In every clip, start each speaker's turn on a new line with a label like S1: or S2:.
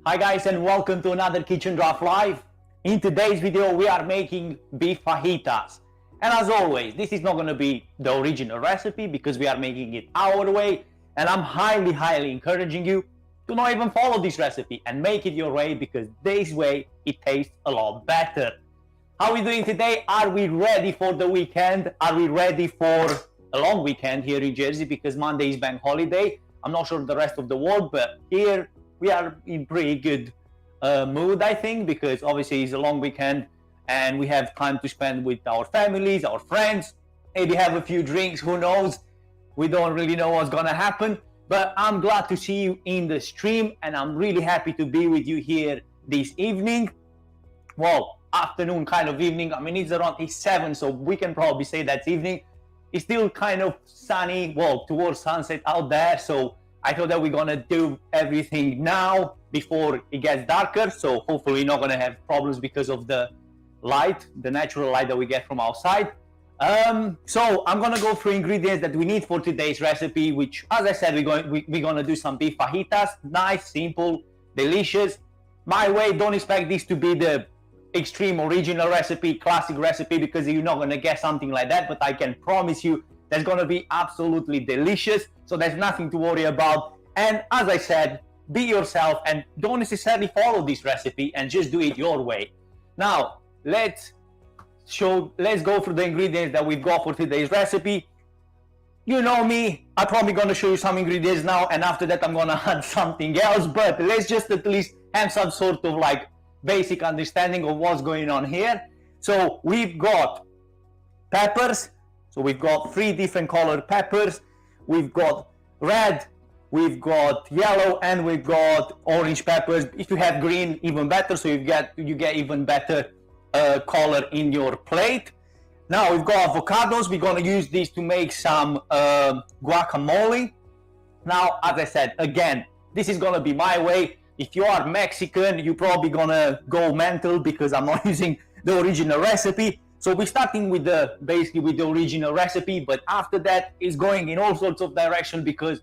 S1: Hi guys, and welcome to another Kitchen Draft Live. In today's video we are making beef fajitas, and as always this is not going to be the original recipe because we are making it our way, and I'm highly encouraging you to not even follow this recipe and make it your way, because this way it tastes a lot better. How are we doing today? Are we ready for the weekend? Are we ready for a long weekend here in Jersey, because Monday is bank holiday? I'm not sure the rest of the world, but here we are in pretty good mood, I think, because obviously it's a long weekend and we have time to spend with our families, our friends, maybe have a few drinks, who knows? We don't really know what's gonna happen, but I'm glad to see you in the stream, and I'm really happy to be with you here this evening. Well, afternoon kind of evening. I mean, it's 7, so we can probably say that's evening. It's still kind of sunny, well, towards sunset out there, so I thought that we're gonna do everything now before it gets darker, so hopefully we're not gonna have problems because of the light, the natural light that we get from outside. So I'm gonna go through ingredients that we need for today's recipe, which, as I said, we're gonna do some beef fajitas. Nice, simple, delicious. My way. Don't expect this to be the extreme original recipe, classic recipe, because you're not gonna get something like that, but I can promise you that's gonna be absolutely delicious. So there's nothing to worry about. And as I said, be yourself and don't necessarily follow this recipe, and just do it your way. Now let's go through the ingredients that we've got for today's recipe. You know me, I'm probably gonna show you some ingredients now, and after that I'm gonna add something else, but let's just at least have some sort of like basic understanding of what's going on here. So we've got peppers. So we've got 3 different colored peppers. We've got red, we've got yellow, and we've got orange peppers. If you have green, even better, so you get even better color in your plate. Now we've got avocados. We're gonna use these to make some guacamole. Now, as I said, again, this is gonna be my way. If you are Mexican, you're probably gonna go mental because I'm not using the original recipe. So we're starting with basically with the original recipe, but after that is going in all sorts of direction because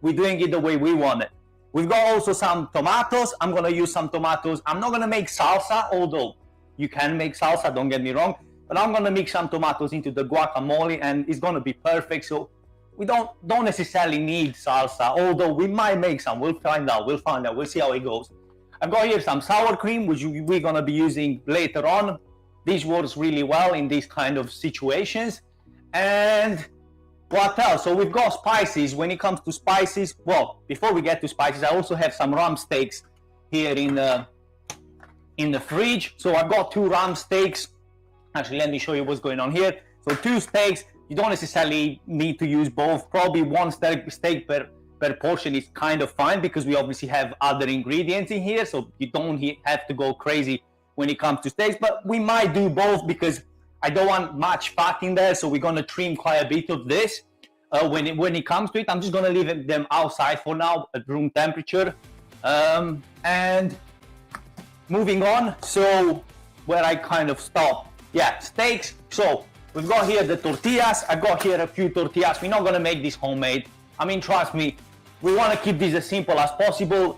S1: we're doing it the way we want it. We've got also some tomatoes. I'm gonna use some tomatoes. I'm not gonna make salsa, although you can make salsa, don't get me wrong, but I'm gonna mix some tomatoes into the guacamole and it's gonna be perfect. So we don't necessarily need salsa, although we might make some. We'll find out, we'll see how it goes. I've got here some sour cream, which we're gonna be using later on. This works really well in these kind of situations. And what else? So we've got spices. When it comes to spices, well, before we get to spices, I also have some rump steaks here in the fridge. So I've got 2 rump steaks. Actually, let me show you what's going on here. So 2 steaks. You don't necessarily need to use both. Probably 1 steak per portion is kind of fine, because we obviously have other ingredients in here, so you don't have to go crazy when it comes to steaks. But we might do both because I don't want much fat in there, so we're gonna trim quite a bit of this. When it comes to it, I'm just gonna leave them outside for now at room temperature. And moving on, so where I kind of stopped, yeah, steaks. So we've got here the tortillas. I got here a few tortillas. We're not gonna make this homemade. I mean, trust me, we wanna keep this as simple as possible.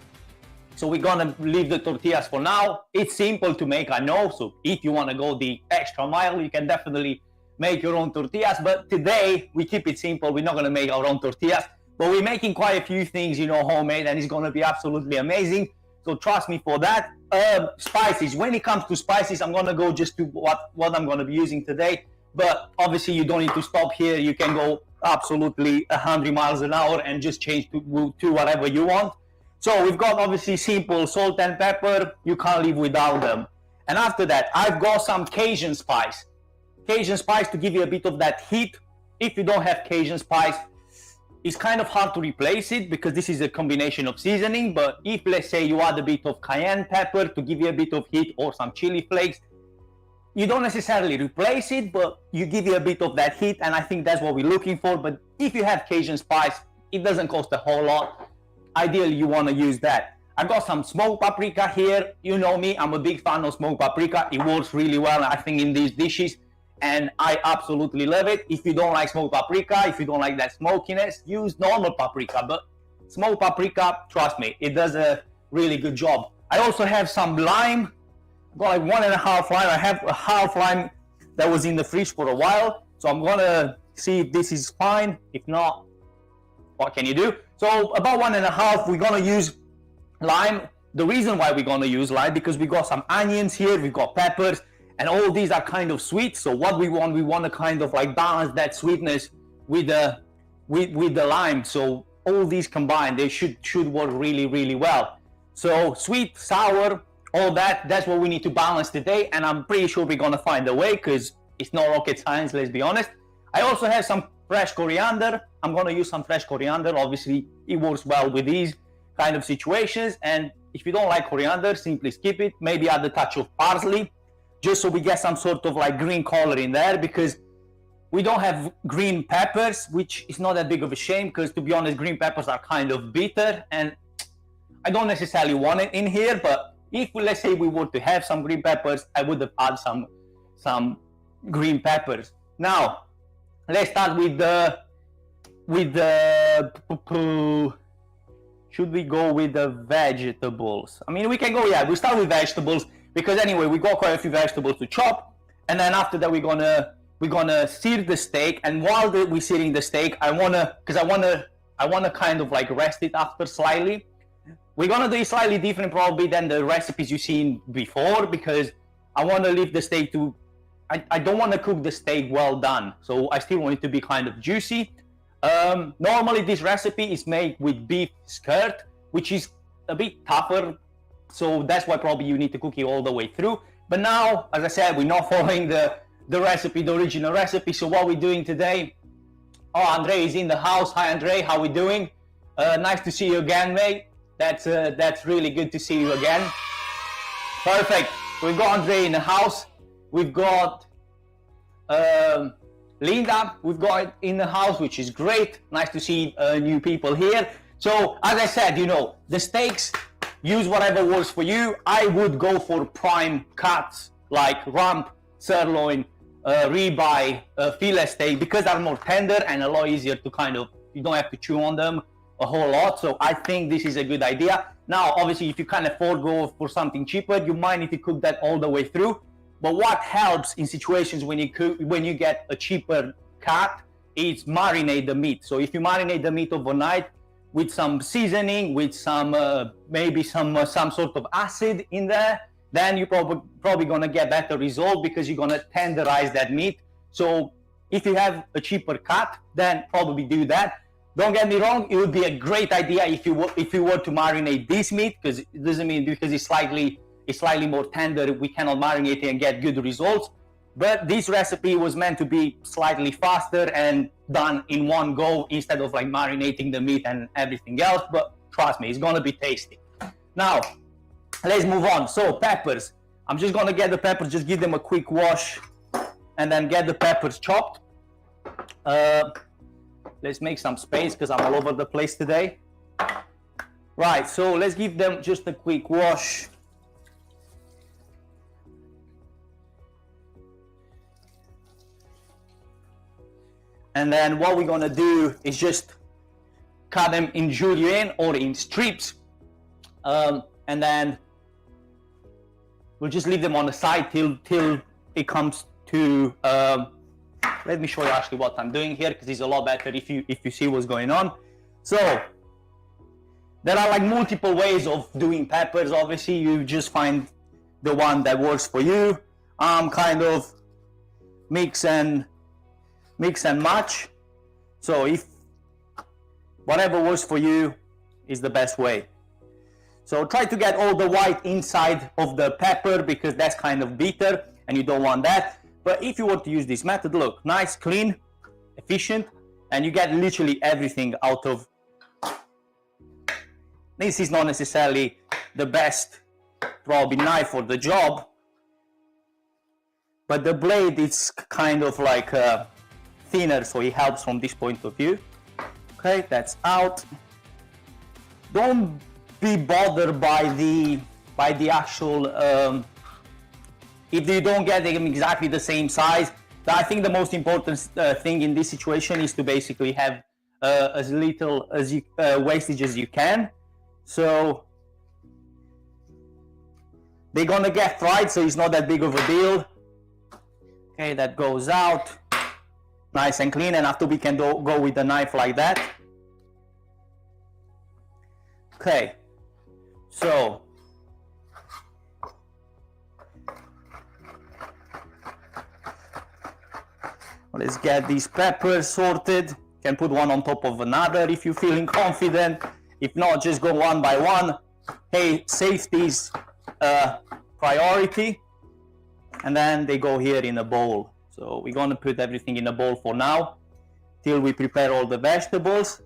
S1: So we're gonna leave the tortillas for now. It's simple to make, I know. So if you wanna go the extra mile, you can definitely make your own tortillas. But today we keep it simple. We're not gonna make our own tortillas, but we're making quite a few things, you know, homemade, and it's gonna be absolutely amazing. So trust me for that. Spices. When it comes to spices, I'm gonna go just to what I'm gonna be using today. But obviously you don't need to stop here. You can go absolutely 100 miles an hour and just change to whatever you want. So we've got obviously simple salt and pepper. You can't live without them. And after that, I've got some Cajun spice. Cajun spice to give you a bit of that heat. If you don't have Cajun spice, it's kind of hard to replace it because this is a combination of seasoning. But if, let's say, you add a bit of cayenne pepper to give you a bit of heat, or some chili flakes, you don't necessarily replace it, but you give you a bit of that heat, and I think that's what we're looking for. But if you have Cajun spice, it doesn't cost a whole lot. Ideally, you want to use that. I've got some smoked paprika here. You know me, I'm a big fan of smoked paprika. It works really well, I think, in these dishes, and I absolutely love it. If you don't like smoked paprika, if you don't like that smokiness, use normal paprika. But smoked paprika, trust me, it does a really good job. I also have some lime. I've got like 1.5 lime. I have a half lime that was in the fridge for a while, so I'm gonna see if this is fine. If not, what can you do? So about 1.5, we're gonna use lime. The reason why we're gonna use lime, because we got some onions here, we've got peppers, and all these are kind of sweet. So what we want to kind of like balance that sweetness with the lime. So all these combined, they should work really well. So sweet, sour, all that's what we need to balance today, and I'm pretty sure we're gonna find a way, because it's not rocket science, let's be honest. I also have some fresh coriander. I'm gonna use some fresh coriander. Obviously it works well with these kind of situations, and if you don't like coriander, simply skip it. Maybe add a touch of parsley, just so we get some sort of like green color in there, because we don't have green peppers, which is not that big of a shame, because to be honest, green peppers are kind of bitter and I don't necessarily want it in here. But if let's say we were to have some green peppers, I would have added some green peppers. Now let's start with the should we go with the vegetables? I mean, we can go, yeah, we start with vegetables, because anyway we got quite a few vegetables to chop, and then after that we're gonna sear the steak. And while we're searing the steak, I wanna kind of like rest it after slightly. We're gonna do it slightly different probably than the recipes you've seen before, because I want to leave the steak to, I don't want to cook the steak well done, so I still want it to be kind of juicy. Normally this recipe is made with beef skirt, which is a bit tougher, so that's why probably you need to cook it all the way through. But now, as I said, we're not following the recipe, the original recipe. So what we're doing today, oh, Andre is in the house. Hi Andre, how we doing? Nice to see you again, mate. That's really good to see you again. Perfect. We've got Andre in the house. We've got Linda, we've got in the house, which is great. Nice to see new people here. So as I said, you know, the steaks, use whatever works for you. I would go for prime cuts like rump, sirloin, ribeye, filet steak, because they're more tender and a lot easier to kind of, you don't have to chew on them a whole lot. So I think this is a good idea. Now obviously if you can afford go for something cheaper, you might need to cook that all the way through. But what helps in situations when you get a cheaper cut is marinate the meat. So if you marinate the meat overnight with some seasoning, with some maybe some sort of acid in there, then you're probably gonna get better result, because you're gonna tenderize that meat. So if you have a cheaper cut, then probably do that. Don't get me wrong, it would be a great idea if you were to marinate this meat, because it doesn't mean because it's slightly more tender we cannot marinate it and get good results. But this recipe was meant to be slightly faster and done in one go, instead of like marinating the meat and everything else. But trust me, it's gonna be tasty. Now let's move on. So peppers, I'm just gonna get the peppers, just give them a quick wash and then get the peppers chopped. Let's make some space because I'm all over the place today. Right, so let's give them just a quick wash. And then what we're gonna do is just cut them in julienne or in strips, and then we'll just leave them on the side till it comes to. Let me show you actually what I'm doing here, because it's a lot better if you see what's going on. So there are like multiple ways of doing peppers. Obviously, you just find the one that works for you. Kind of mix and match. So if whatever works for you is the best way. So try to get all the white inside of the pepper, because that's kind of bitter and you don't want that. But if you were to use this method, look, nice, clean, efficient, and you get literally everything out of. This is not necessarily the best probably knife for the job, but the blade is kind of like thinner, so it helps from this point of view. Okay, that's out. Don't be bothered by the actual if you don't get them exactly the same size. I think the most important thing in this situation is to basically have as little as wastage as you can. So they're gonna get fried, so it's not that big of a deal. Okay, that goes out nice and clean, and after we can go with the knife like that. Okay, so let's get these peppers sorted. You can put one on top of another if you're feeling confident. If not, just go one by one. Hey, safety's priority. And then they go here in a bowl. So we're gonna put everything in a bowl for now till we prepare all the vegetables.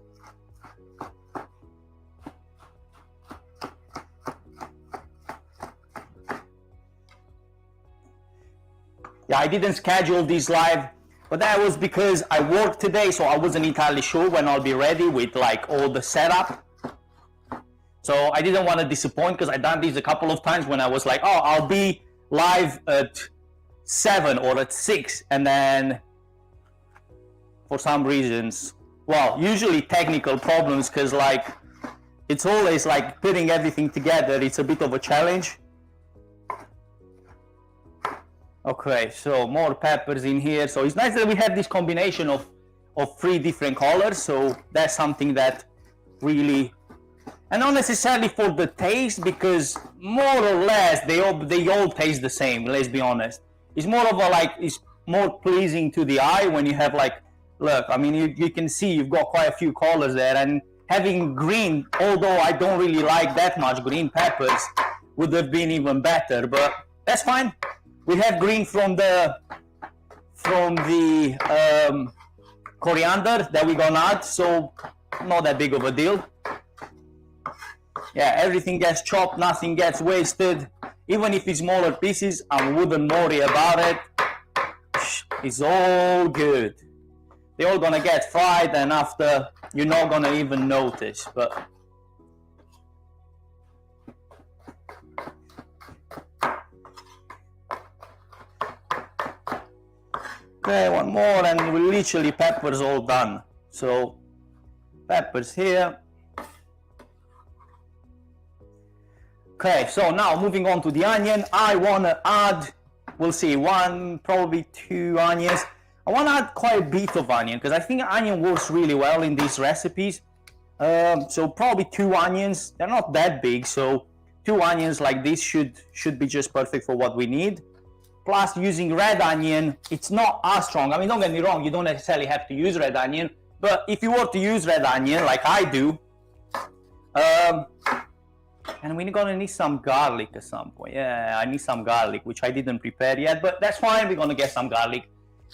S1: Yeah, I didn't schedule this live, but that was because I worked today, so I wasn't entirely sure when I'll be ready with like all the setup. So I didn't want to disappoint, because I done this a couple of times when I was like, oh, I'll be live at 7 or at 6, and then for some reasons, well, usually technical problems, because like it's always like putting everything together, it's a bit of a challenge. Okay, so more peppers in here. So it's nice that we have this combination of 3 different colors, so that's something that really, and not necessarily for the taste, because more or less they all taste the same, let's be honest. It's more of a like, it's more pleasing to the eye when you have like, look, I mean, you can see you've got quite a few colors there, and having green, although I don't really like that much green peppers, would have been even better, but that's fine. We have green from the coriander that we're gonna add, so not that big of a deal. Yeah, everything gets chopped, nothing gets wasted. Even if it's smaller pieces, I wouldn't worry about it. It's all good. They're all gonna get fried, and after, you're not gonna even notice. But okay, one more, and we literally peppers all done. So peppers here. Okay, so now moving on to the onion. I want to add, we'll see, 1, probably 2 onions. I want to add quite a bit of onion, because I think onion works really well in these recipes. So probably 2 onions. They're not that big, so 2 onions like this should be just perfect for what we need. Plus, using red onion, it's not as strong. I mean, don't get me wrong, you don't necessarily have to use red onion, but if you were to use red onion like I do, and we're gonna need some garlic at some point. Yeah, I need some garlic, which I didn't prepare yet, but that's fine. We're gonna get some garlic.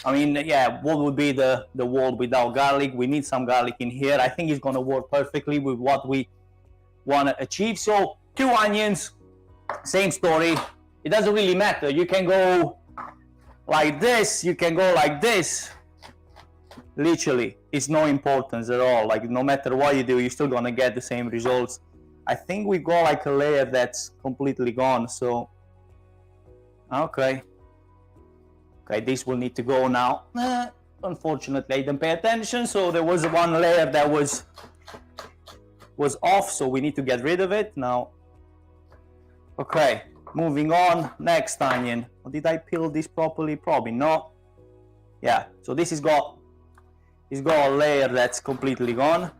S1: I mean, yeah, what would be the world without garlic? We need some garlic in here. I think it's gonna work perfectly with what we want to achieve. So 2 onions, same story. It doesn't really matter. You can go like this, you can go like this. Literally, it's no importance at all. Like, no matter what you do, you're still gonna get the same results. I think we got like a layer that's completely gone, so okay, this will need to go now. Unfortunately, I didn't pay attention, so there was one layer that was off, so we need to get rid of it now. Okay, moving on. Next onion. Did I peel this properly? Probably not. Yeah, so this has got a layer that's completely gone.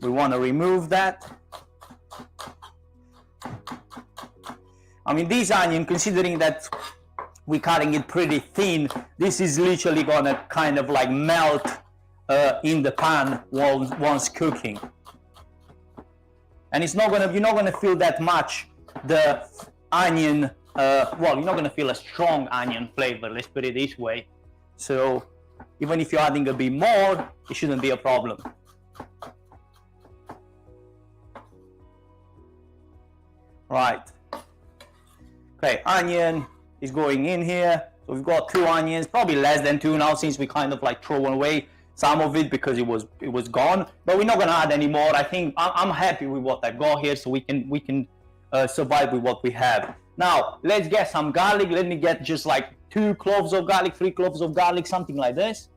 S1: We want to remove that. I mean, this onion, considering that we're cutting it pretty thin, this is literally gonna kind of like melt in the pan once cooking, and you're not gonna feel that much the onion. Well, you're not gonna feel a strong onion flavor. Let's put it this way. So even if you're adding a bit more, it shouldn't be a problem. Right. Okay, onion is going in here. So we've got 2 onions, probably less than 2 now, since we kind of like throw away some of it because it was gone. But we're not gonna add any more. I think I'm happy with what I got here, so we can survive with what we have. Now let's get some garlic. Let me get just like 2 cloves of garlic, 3 cloves of garlic, something like this.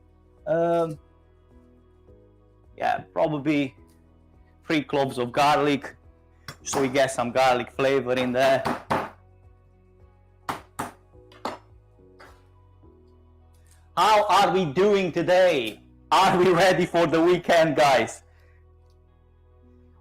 S1: Yeah, probably 3 cloves of garlic, so we get some garlic flavor in there. How are we doing today? Are we ready for the weekend, guys?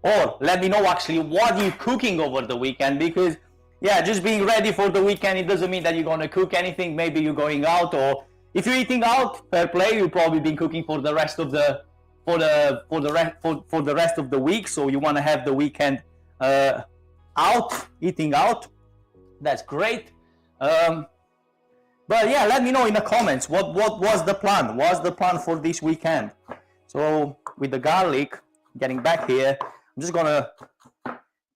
S1: Or let me know actually what you're cooking over the weekend, because yeah, just being ready for the weekend, it doesn't mean that you're gonna cook anything. Maybe you're going out, or if you're eating out, fair play, you've probably been cooking for the rest of the rest of the week, so you want to have the weekend out, eating out. That's great. But yeah, let me know in the comments what was the plan. What's the plan for this weekend? So with the garlic, getting back here, I'm just gonna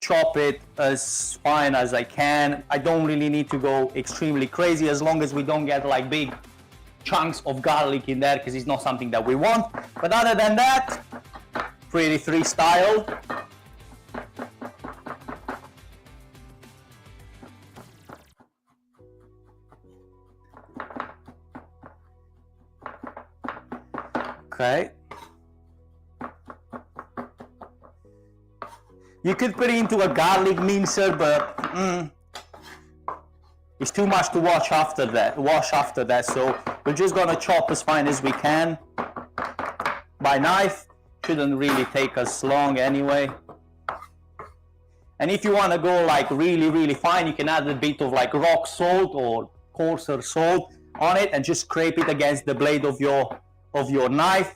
S1: chop it as fine as I can. I don't really need to go extremely crazy, as long as we don't get like big chunks of garlic in there, because it's not something that we want. But other than that, pretty freestyle. Okay. You could put it into a garlic mincer, but it's too much to wash after that. So we're just gonna chop as fine as we can by knife. Shouldn't really take us long anyway. And if you want to go like really fine, you can add a bit of like rock salt or coarser salt on it and just scrape it against the blade of your knife.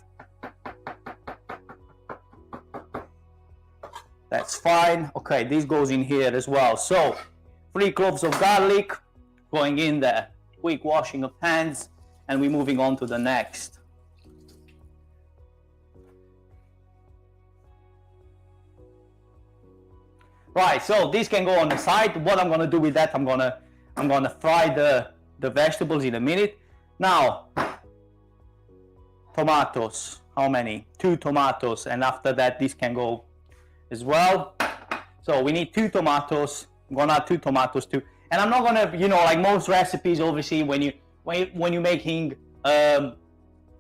S1: That's fine. Okay, this goes in here as well. So 3 cloves of garlic going in there. Quick washing of hands, and we're moving on to the next. Right, so this can go on the side. What I'm gonna do with that, I'm gonna fry the vegetables in a minute. Now, tomatoes. How many? 2 tomatoes, and after that this can go as well. So we need 2 tomatoes. I'm gonna add 2 tomatoes too. And I'm not gonna, you know, like most recipes, obviously, when you're making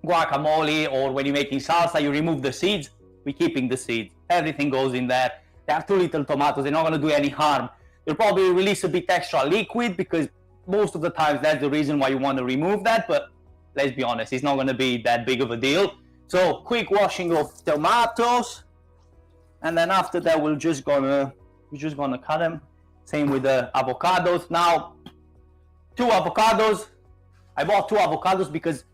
S1: guacamole or when you're making salsa, you remove the seeds. We're keeping the seeds. Everything goes in there. They are 2 little tomatoes. They're not gonna do any harm. They'll probably release a bit extra liquid, because most of the times that's the reason why you want to remove that. But let's be honest, it's not gonna be that big of a deal. So quick washing of tomatoes. And then after that, we're just gonna cut them. Same with the avocados. Now, 2 avocados. I bought 2 avocados because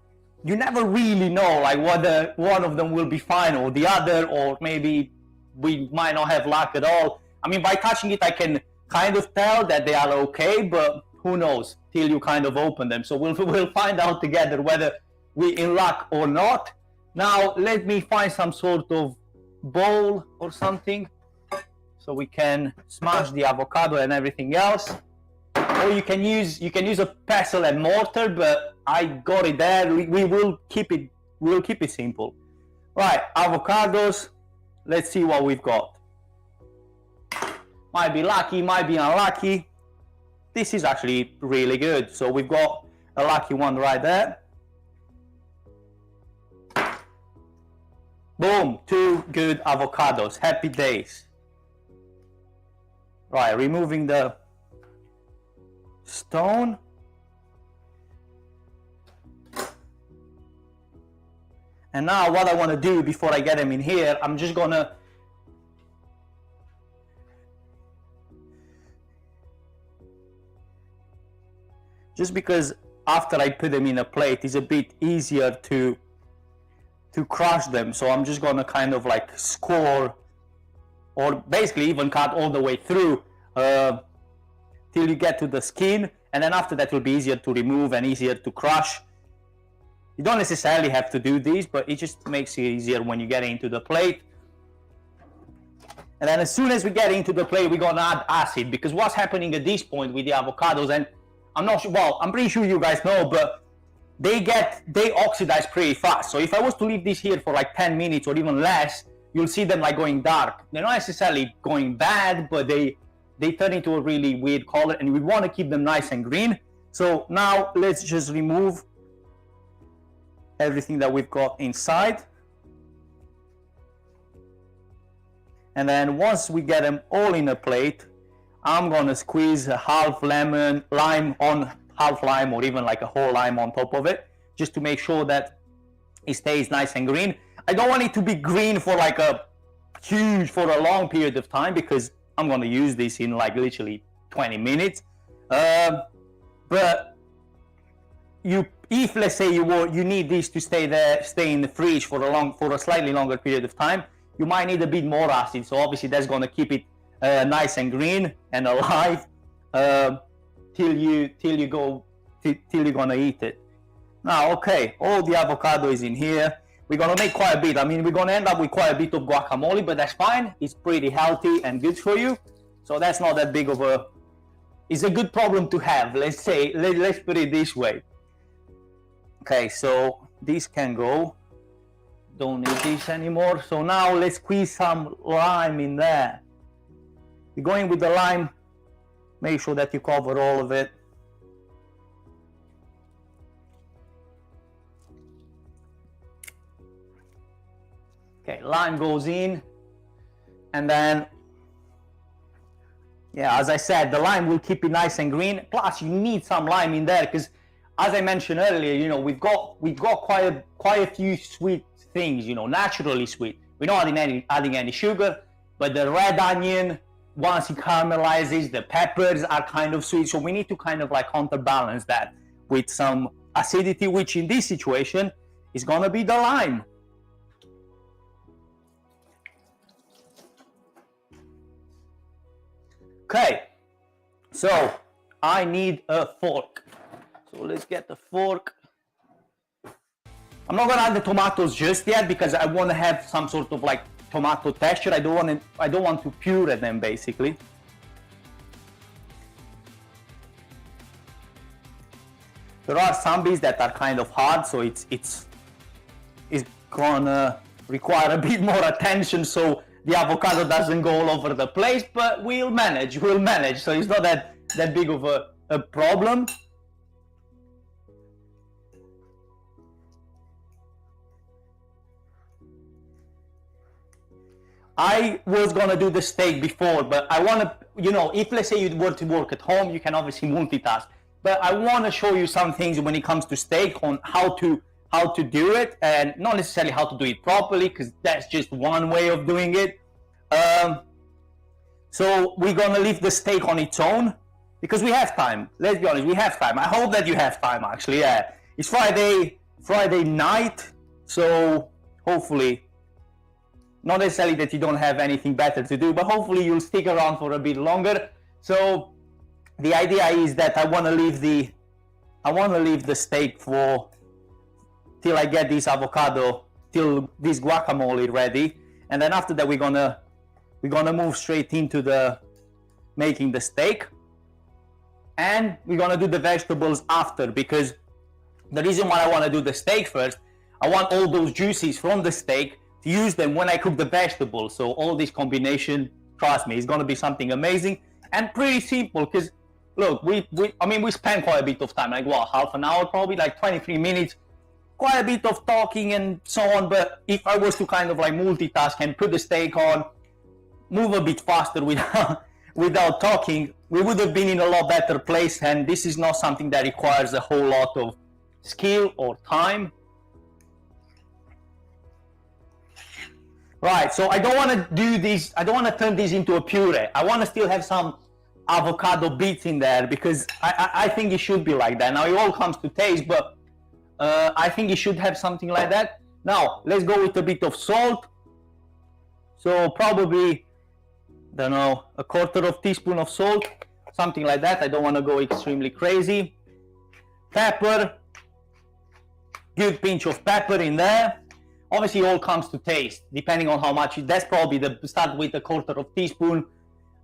S1: you never really know like whether one of them will be fine or the other, or maybe we might not have luck at all. I mean, by touching it, I can kind of tell that they are okay, but who knows till you kind of open them. So we'll find out together whether we're in luck or not. Now, let me find some sort of bowl or something so we can smash the avocado and everything else. Or you can use a pestle and mortar, but I got it there. We will keep it simple. Right, avocados. Let's see what we've got. Might be lucky, might be unlucky. This is actually really good. So we've got a lucky one right there. Boom, 2 good avocados. Happy days. Right, removing the stone. And now what I want to do before I get them in here, I'm just gonna because after I put them in a plate, it's a bit easier to crush them. So I'm just gonna kind of like score, or basically even cut all the way through till you get to the skin, and then after that it will be easier to remove and easier to crush. You don't necessarily have to do this, but it just makes it easier when you get into the plate. And then as soon as we get into the plate, we're gonna add acid, because what's happening at this point with the avocados, and I'm not sure, well, I'm pretty sure you guys know, but they oxidize pretty fast. So if I was to leave this here for like 10 minutes or even less, you'll see them like going dark. They're not necessarily going bad, but they turn into a really weird color, and we want to keep them nice and green. So now let's just remove everything that we've got inside. And then once we get them all in a plate, I'm gonna squeeze a half lime, or even like a whole lime on top of it, just to make sure that it stays nice and green. I don't want it to be green for like a long period of time, because I'm going to use this in like literally 20 minutes. But if let's say you need this to stay in the fridge for a slightly longer period of time, you might need a bit more acid. So obviously that's going to keep it nice and green and alive till you're gonna eat it. Now, okay, all the avocado is in here. We're gonna make quite a bit. I mean, we're gonna end up with quite a bit of guacamole, but that's fine. It's pretty healthy and good for you, so that's not that big of a. It's a good problem to have. Let's say, let's put it this way. Okay, so this can go. Don't need this anymore. So now let's squeeze some lime in there. You're going with the lime. Make sure that you cover all of it. Okay, lime goes in, and then, yeah, as I said, the lime will keep it nice and green. Plus, you need some lime in there because, as I mentioned earlier, you know, we've got quite a few sweet things, you know, naturally sweet. We're not adding any sugar, but the red onion, once it caramelizes, the peppers are kind of sweet, so we need to kind of like counterbalance that with some acidity, which in this situation is gonna be the lime. Okay, so I need a fork. So let's get the fork. I'm not gonna add the tomatoes just yet because I want to have some sort of like tomato texture. I don't want to puree them basically. There are some bits that are kind of hard, so it's gonna require a bit more attention so the avocado doesn't go all over the place, but we'll manage, so it's not that big of a problem. I was gonna do the steak before, but I wanna, you know, if let's say you were to work at home, you can obviously multitask, but I wanna show you some things when it comes to steak on how to do it, and not necessarily how to do it properly, because that's just one way of doing it. So we're gonna leave the steak on its own because we have time. Let's be honest, we have time. I hope that you have time actually. Yeah, it's Friday night, so hopefully, not necessarily that you don't have anything better to do, but hopefully you'll stick around for a bit longer. So the idea is that I want to leave the steak till I get this avocado, till this guacamole ready, and then after that we're gonna move straight into the making the steak, and we're gonna do the vegetables after, because the reason why I want to do the steak first, I want all those juices from the steak to use them when I cook the vegetables. So all this combination, trust me, is gonna be something amazing and pretty simple. Because look, we spent quite a bit of time, like what, half an hour, probably like 23 minutes, quite a bit of talking and so on. But if I was to kind of like multitask and put the steak on, move a bit faster without talking, we would have been in a lot better place. And this is not something that requires a whole lot of skill or time. Right, so I don't want to do this, I don't want to turn this into a puree. I want to still have some avocado bits in there, because I think it should be like that. Now it all comes to taste, but I think it should have something like that. Now let's go with a bit of salt. So probably, don't know, a quarter of teaspoon of salt, something like that. I don't want to go extremely crazy. Pepper, good pinch of pepper in there. Obviously, it all comes to taste, depending on how much. That's probably start with a quarter of teaspoon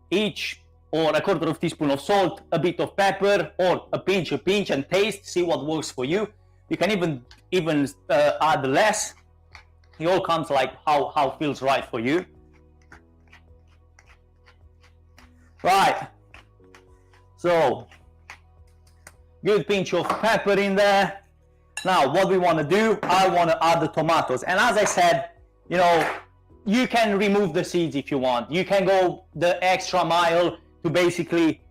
S1: each, or a quarter of teaspoon of salt, a bit of pepper, or a pinch, and taste. See what works for you. You can even add less. It all comes like how feels right for you. Right. So, good pinch of pepper in there. Now, what we want to do, I want to add the tomatoes. And as I said, you know, you can remove the seeds if you want. You can go the extra mile to basically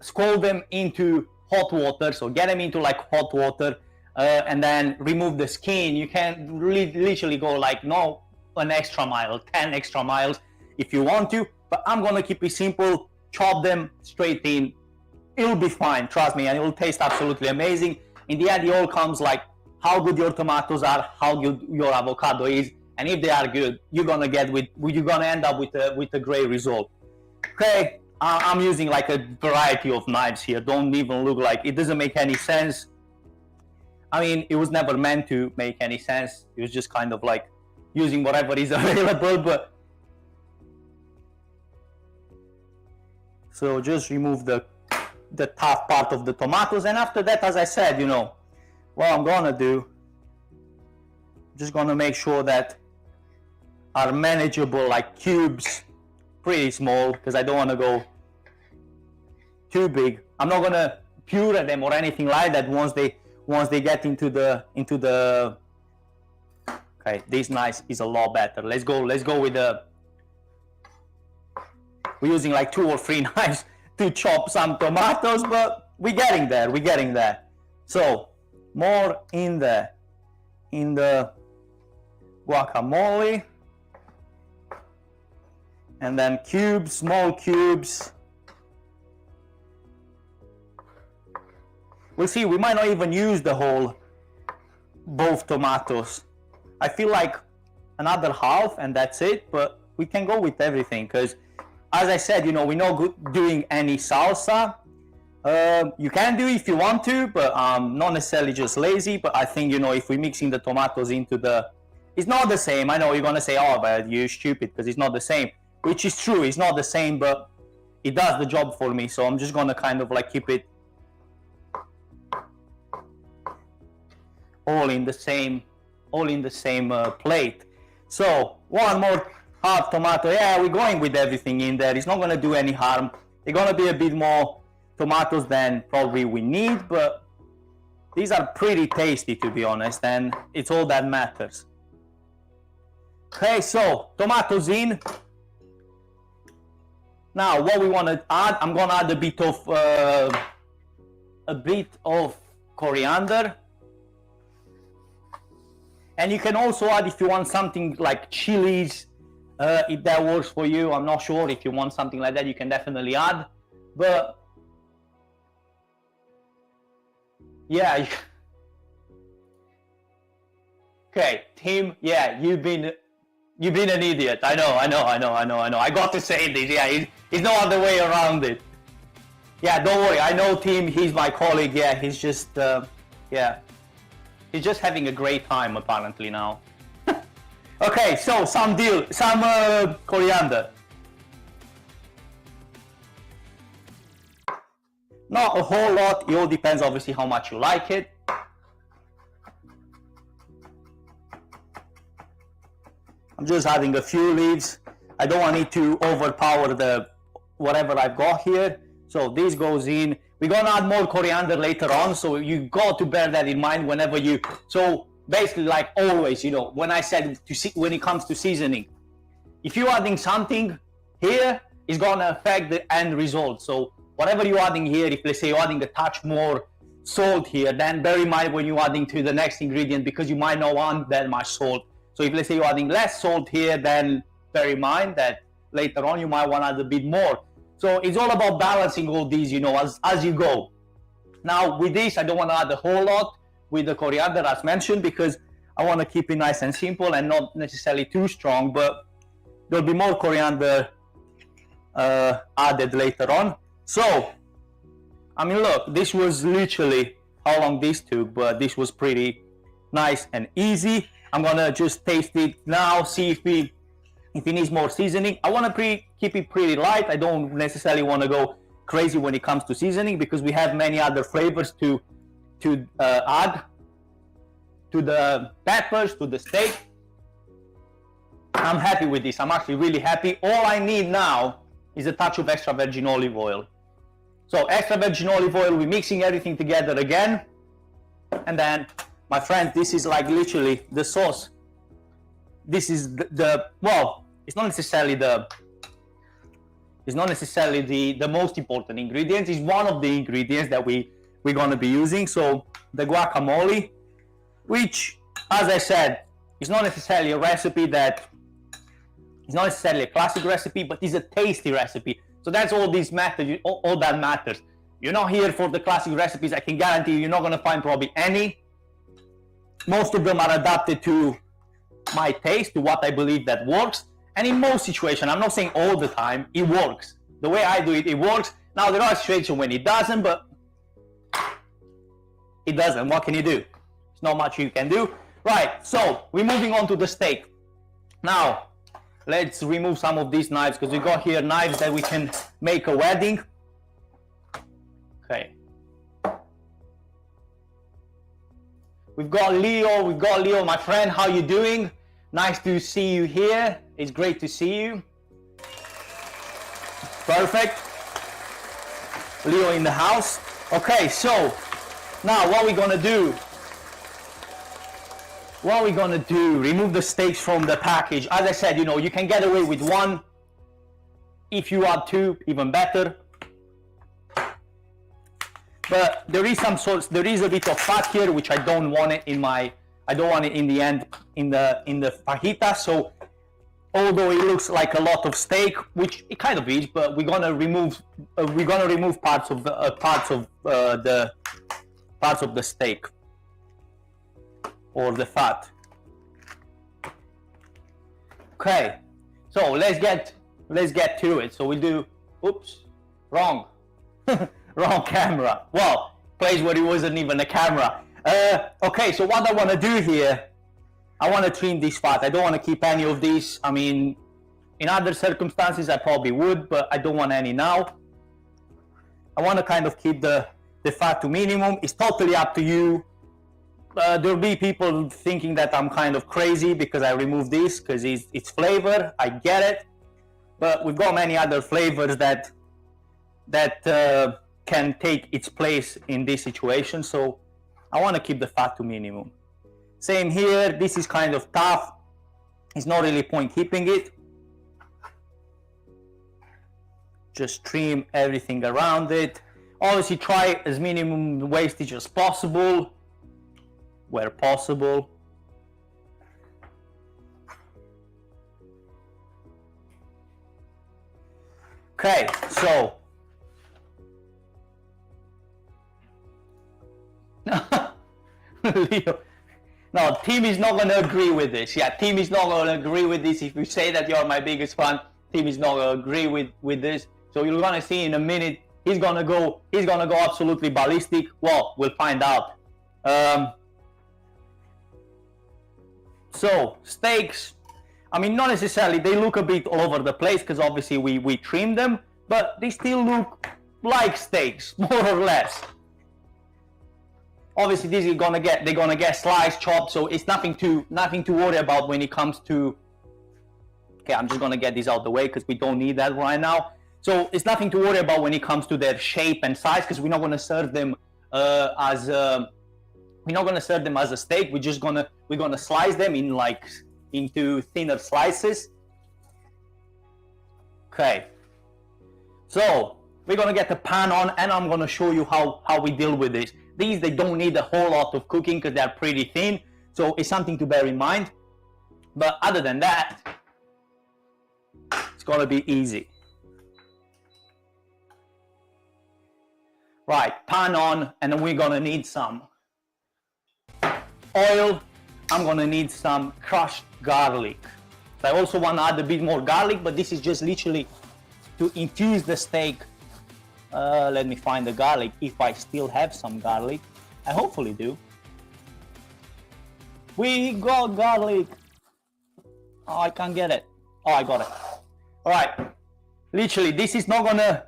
S1: scald them into hot water. So get them into like hot water, and then remove the skin. You can literally go like an extra mile, 10 extra miles if you want to, but I'm gonna keep it simple. Chop them straight in. It'll be fine, trust me, and it will taste absolutely amazing. In the end, it all comes like how good your tomatoes are, how good your avocado is, and if they are good, you're gonna end up with a great result. Okay, I'm using like a variety of knives here. Don't even look like it doesn't make any sense. I mean, it was never meant to make any sense. It was just kind of like using whatever is available. But so just remove the tough part of the tomatoes, and after that, as I said, what I'm gonna do, just gonna make sure that are manageable, like cubes, pretty small, because I don't want to go too big. I'm not gonna puree them or anything like that once they get into the okay, this knife is a lot better. Let's go with we're using like 2 or 3 knives to chop some tomatoes, but we're getting there. So more in the guacamole, and then cubes, small cubes. We'll see, we might not even use both tomatoes. I feel like another half and that's it, but we can go with everything, because as I said, we're not doing any salsa. You can do if you want to, but not necessarily just lazy. But I think, if we're mixing the tomatoes into it's not the same. I know you're gonna say, oh, but you're stupid because it's not the same, which is true, it's not the same, but it does the job for me. So I'm just gonna kind of like keep it all in the same plate. So one more half tomato. Yeah, we're going with everything in there. It's not gonna do any harm. They're gonna be a bit more tomatoes than probably we need, but these are pretty tasty, to be honest, and it's all that matters. Okay, so tomatoes in. Now what we want to add, I'm gonna add a bit of coriander, and you can also add, if you want something like chilies, if that works for you. I'm not sure. If you want something like that, you can definitely add, but yeah. Okay, Tim, yeah, you've been an idiot. I know. I got to say this. Yeah, it's no other way around it. Yeah, don't worry. I know Tim. He's my colleague. Yeah, he's just he's just having a great time apparently now. Okay, so some coriander. Not a whole lot. It all depends, obviously, how much you like it. I'm just adding a few leaves. I don't want it to overpower whatever I've got here. So this goes in. We're gonna add more coriander later on, so you got to bear that in mind whenever you. So basically, like always, when I said when it comes to seasoning, if you're adding something here, it's gonna affect the end result. So whatever you're adding here, if let's say you're adding a touch more salt here, then bear in mind when you're adding to the next ingredient, because you might not want that much salt. So if let's say you're adding less salt here, then bear in mind that later on you might want to add a bit more. So it's all about balancing all these, as you go. Now with this, I don't want to add a whole lot with the coriander as mentioned, because I want to keep it nice and simple and not necessarily too strong, but there'll be more coriander added later on. So, I mean, look, this was literally how long this took, but this was pretty nice and easy. I'm gonna just taste it now, see if it needs more seasoning. I want to keep it pretty light. I don't necessarily want to go crazy when it comes to seasoning, because we have many other flavors to add to the peppers, to the steak. I'm happy with this. I'm actually really happy. All I need now is a touch of extra virgin olive oil. So extra virgin olive oil, we're mixing everything together again. And then, my friends, this is like literally the sauce. This is well, it's not necessarily the most important ingredient. It's one of the ingredients that we we're gonna be using. So the guacamole, which, as I said, is not necessarily a recipe that, it's not necessarily a classic recipe, but it's a tasty recipe. So that's all this matters, all that matters. You're not here for the classic recipes. I can guarantee you're not gonna find probably any. Most of them are adapted to my taste, to what I believe that works. And in most situations, I'm not saying all the time, it works. The way I do it, it works. Now, there are situations when it doesn't, but it doesn't. What can you do? There's not much you can do. Right, so we're moving on to the steak. Now, let's remove some of these knives, because we got here knives that we can make a wedding. Okay. We've got Leo, my friend. How you doing? Nice to see you here. It's great to see you. Perfect. Leo in the house. Okay, so now what we're gonna do? Remove the steaks from the package. As I said, you can get away with one. If you add two, even better. But there is a bit of fat here, which I don't want it in the end in the fajita. So although it looks like a lot of steak, which it kind of is, but we're gonna remove parts of the steak or the fat. Okay, so let's get to it. So we'll do, oops, wrong. Wrong camera. Well, place where it wasn't even a camera. Okay, so what I want to do here, I want to trim this fat. I don't want to keep any of these. I mean, in other circumstances I probably would, but I don't want any now. I want to kind of keep the fat to minimum. It's totally up to you. There'll be people thinking that I'm kind of crazy because I remove this, because it's flavor. I get it, but we've got many other flavors that can take its place in this situation, so I want to keep the fat to minimum. Same here, this is kind of tough. It's not really point keeping it. Just trim everything around it. Obviously try as minimum wastage as possible, where possible. Okay, so Leo. No, Tim is not going to agree with this. Yeah, Tim is not going to agree with this. If you say that you're my biggest fan, Tim is not going to agree with this. So you're going to see in a minute, he's going to go absolutely ballistic. Well, we'll find out. So steaks, I mean, not necessarily, they look a bit all over the place because obviously we trim them, but they still look like steaks, more or less. Obviously, they're gonna get sliced, chopped, so it's nothing to worry about when it comes to. Okay, I'm just gonna get this out the way because we don't need that right now. So it's nothing to worry about when it comes to their shape and size, because we're not gonna serve them as a steak. We're gonna slice them into thinner slices. Okay. So we're gonna get the pan on, and I'm gonna show you how we deal with this. These, they don't need a whole lot of cooking because they're pretty thin, so it's something to bear in mind. But other than that, it's gonna be easy. Right, pan on, and then we're gonna need some oil. I'm gonna need some crushed garlic. I also want to add a bit more garlic, but this is just literally to infuse the steak. Let me find the garlic, if I still have some garlic. I hopefully do. We got garlic. Oh, I can't get it. Oh, I got it. All right. Literally, this is not gonna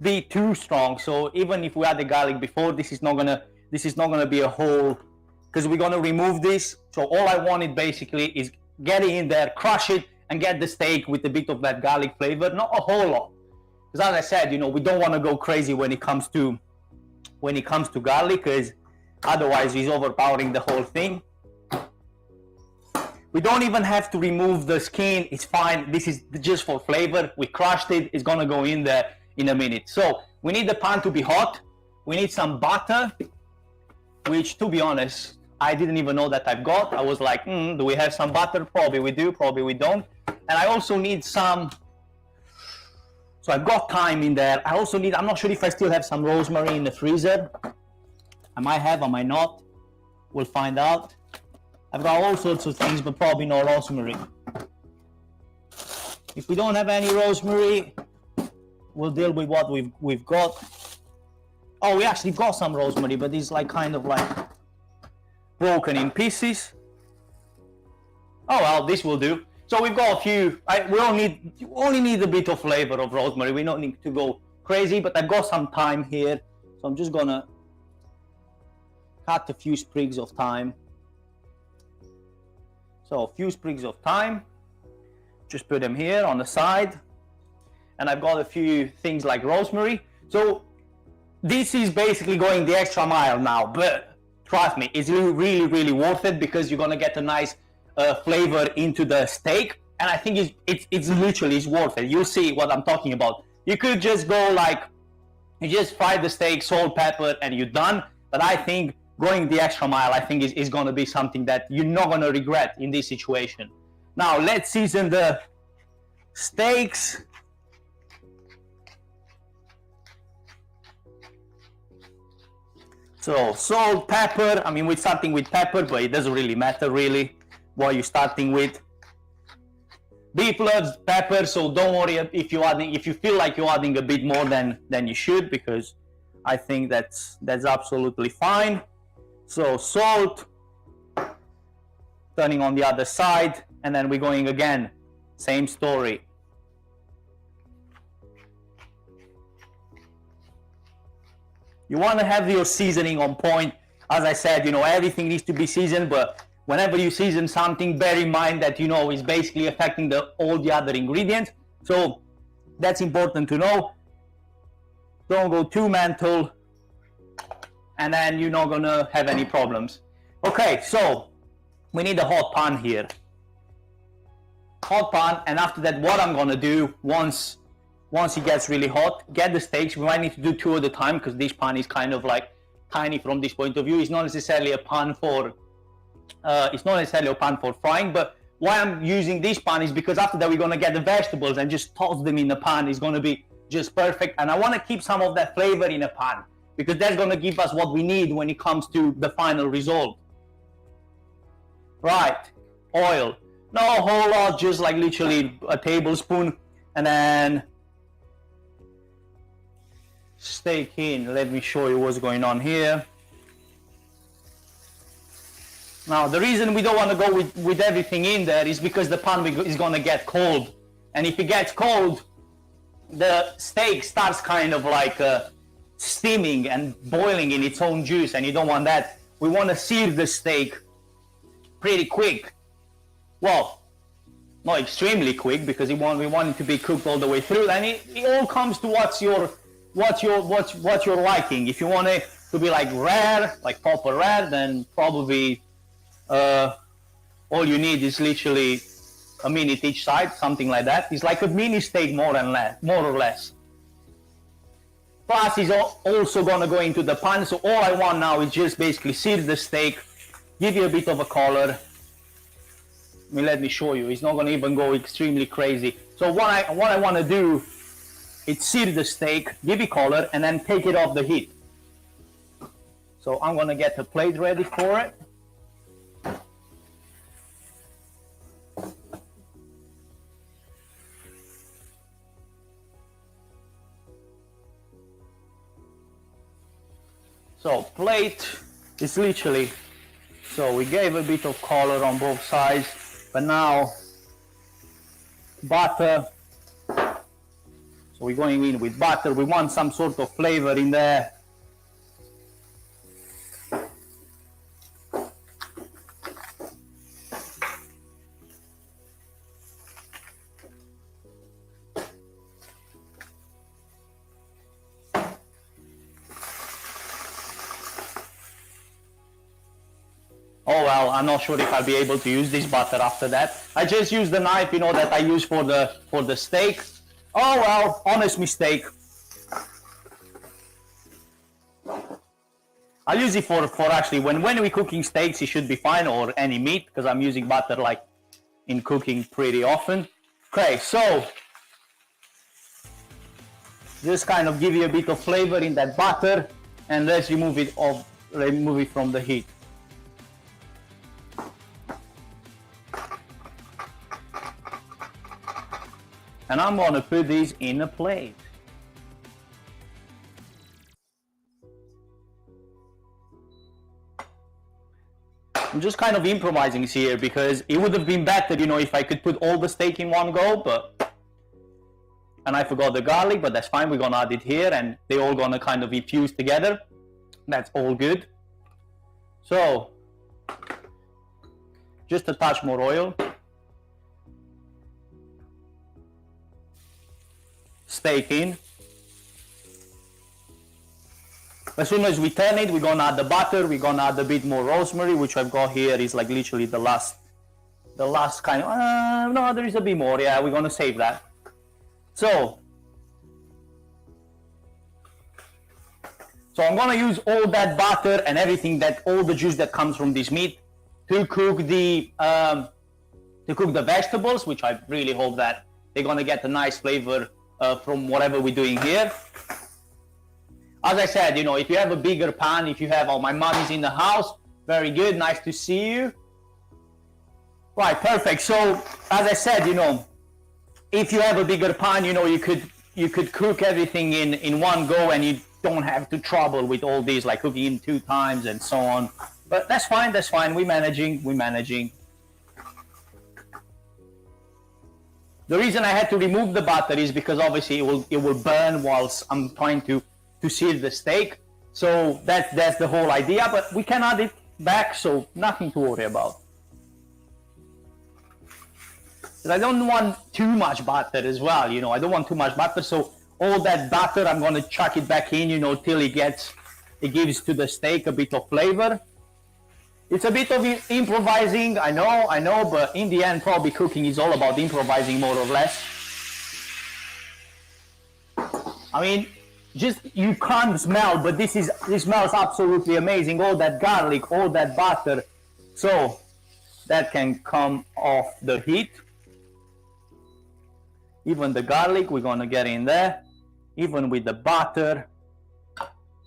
S1: be too strong. So even if we add the garlic before, this is not gonna be a whole, because we're gonna remove this. So all I wanted basically is get it in there, crush it, and get the steak with a bit of that garlic flavor. Not a whole lot. Because as I said, we don't want to go crazy when it comes to garlic, because otherwise it's overpowering the whole thing. We don't even have to remove the skin. It's fine. This is just for flavor. We crushed it. It's gonna go in there in a minute. So we need the pan to be hot. we need some butter, which, to be honest, I didn't even know that I've got. I was like, do we have some butter? Probably we do, probably we don't. And I also need some, so I've got thyme in there. I also need, I'm not sure if I still have some rosemary in the freezer. I might have, I might not. We'll find out. I've got all sorts of things, but probably no rosemary. If we don't have any rosemary, we'll deal with what we've got. Oh, we actually got some rosemary, but it's like kind of like broken in pieces. Oh well, this will do. So we've got a few. We only need a bit of flavor of rosemary. We don't need to go crazy, but I've got some thyme here, so I'm just gonna cut a few sprigs of thyme. So a few sprigs of thyme. Just put them here on the side, and I've got a few things like rosemary. So this is basically going the extra mile now, but trust me, it's really worth it, because you're gonna get a nice flavor into the steak, and I think it's literally worth it. You'll see what I'm talking about. You could just go like, you just fry the steak, salt, pepper, and you're done. But I think going the extra mile, I think is gonna be something that you're not gonna regret in this situation. Now let's season the steaks. So salt, pepper. I mean, we're starting with pepper, but it doesn't really matter really what you're starting with. Beef loves pepper, so don't worry if you feel like you're adding a bit more than you should, because I think that's absolutely fine. So salt, turning on the other side, and then we're going again, same story. You want to have your seasoning on point. As I said, everything needs to be seasoned, but whenever you season something, bear in mind that it's basically affecting all the other ingredients. So that's important to know. Don't go too mental, and then you're not gonna have any problems. Okay, so we need a hot pan here. Hot pan, and after that, what I'm gonna do, once it gets really hot, get the steaks. We might need to do two at a time, because this pan is kind of like tiny from this point of view. It's not necessarily a pan for frying, but why I'm using this pan is because after that we're gonna get the vegetables and just toss them in the pan. It's gonna be just perfect, and I want to keep some of that flavor in a pan, because that's gonna give us what we need when it comes to the final result. Right, oil, not a whole lot, just like literally a tablespoon, and then steak in. Let me show you what's going on here. Now, the reason we don't want to go with everything in there is because the pan is going to get cold. And if it gets cold, the steak starts kind of like steaming and boiling in its own juice, and you don't want that. We want to sear the steak pretty quick. Well, not extremely quick, because we want it to be cooked all the way through. And it all comes to what you're liking. If you want it to be like rare, like proper rare, then probably all you need is literally a minute each side, something like that. It's like a mini steak, more or less. Plus, it's also gonna go into the pan. So all I want now is just basically sear the steak, give you a bit of a color. Let me show you. It's not gonna even go extremely crazy. So what I want to do is sear the steak, give it color, and then take it off the heat. So I'm gonna get a plate ready for it. So plate is literally, so we gave a bit of color on both sides, but now butter. So we're going in with butter. We want some sort of flavor in there. Oh well, I'm not sure if I'll be able to use this butter after that. I just used the knife, that I use for the steak. Oh well, honest mistake. I'll use it for actually when we're cooking steaks, it should be fine, or any meat, because I'm using butter like in cooking pretty often. Okay, so just kind of give you a bit of flavor in that butter, and let's remove it from the heat. And I'm gonna put these in a plate. I'm just kind of improvising here because it would have been better, you know, if I could put all the steak in one go, and I forgot the garlic, but that's fine. We're gonna add it here, and they're all gonna kind of be fused together. That's all good. So, just a touch more oil. Steak in. As soon as we turn it, we're gonna add the butter. We're gonna add a bit more rosemary, which I've got here is like literally the last kind of. No, there is a bit more. Yeah, we're gonna save that. So I'm gonna use all that butter and everything, all the juice that comes from this meat, to cook the vegetables, which I really hope that they're gonna get a nice flavor from whatever we're doing here. As I said, you know, if you have a bigger pan, if you have, oh, my mom is in the house, very good, nice to see you. Right, perfect. So, as I said, you know, if you have a bigger pan, you know, you could cook everything in one go, and you don't have to trouble with all these, like cooking in 2 times and so on. But that's fine, we're managing. The reason I had to remove the butter is because obviously it will burn whilst I'm trying to sear the steak. So that's the whole idea, but we can add it back, so nothing to worry about. But I don't want too much butter as well, you know, I don't want too much butter, so all that butter, I'm gonna chuck it back in, you know, till it gives to the steak a bit of flavor. It's a bit of improvising, I know, but in the end, probably cooking is all about improvising, more or less. I mean, just, you can't smell, but this smells absolutely amazing. All that garlic, all that butter. So that can come off the heat. Even the garlic, we're gonna get in there. Even with the butter,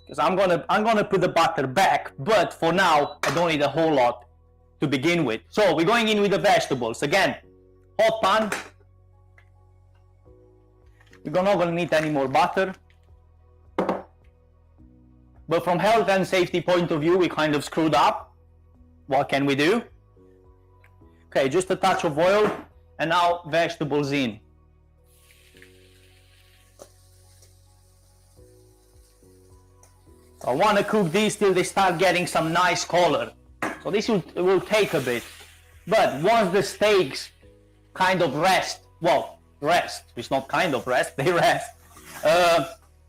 S1: because I'm gonna put the butter back. But for now, I don't need a whole lot to begin with. So we're going in with the vegetables again. Hot pan. We're not gonna need any more butter. But from health and safety point of view, we kind of screwed up. What can we do? Okay, just a touch of oil, and now vegetables in. I want to cook these till they start getting some nice color. So this will take a bit. But once the steaks kind of rest, it's not kind of rest, they rest.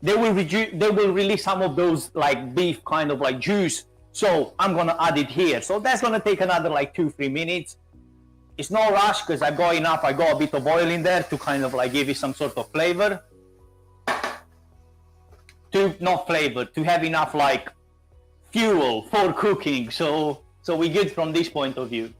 S1: They will release some of those like beef kind of like juice. So I'm gonna add it here. So that's gonna take another like 2-3 minutes. It's no rush because I got a bit of oil in there to kind of like give it some sort of flavor. To have enough like fuel for cooking. So we're good from this point of view.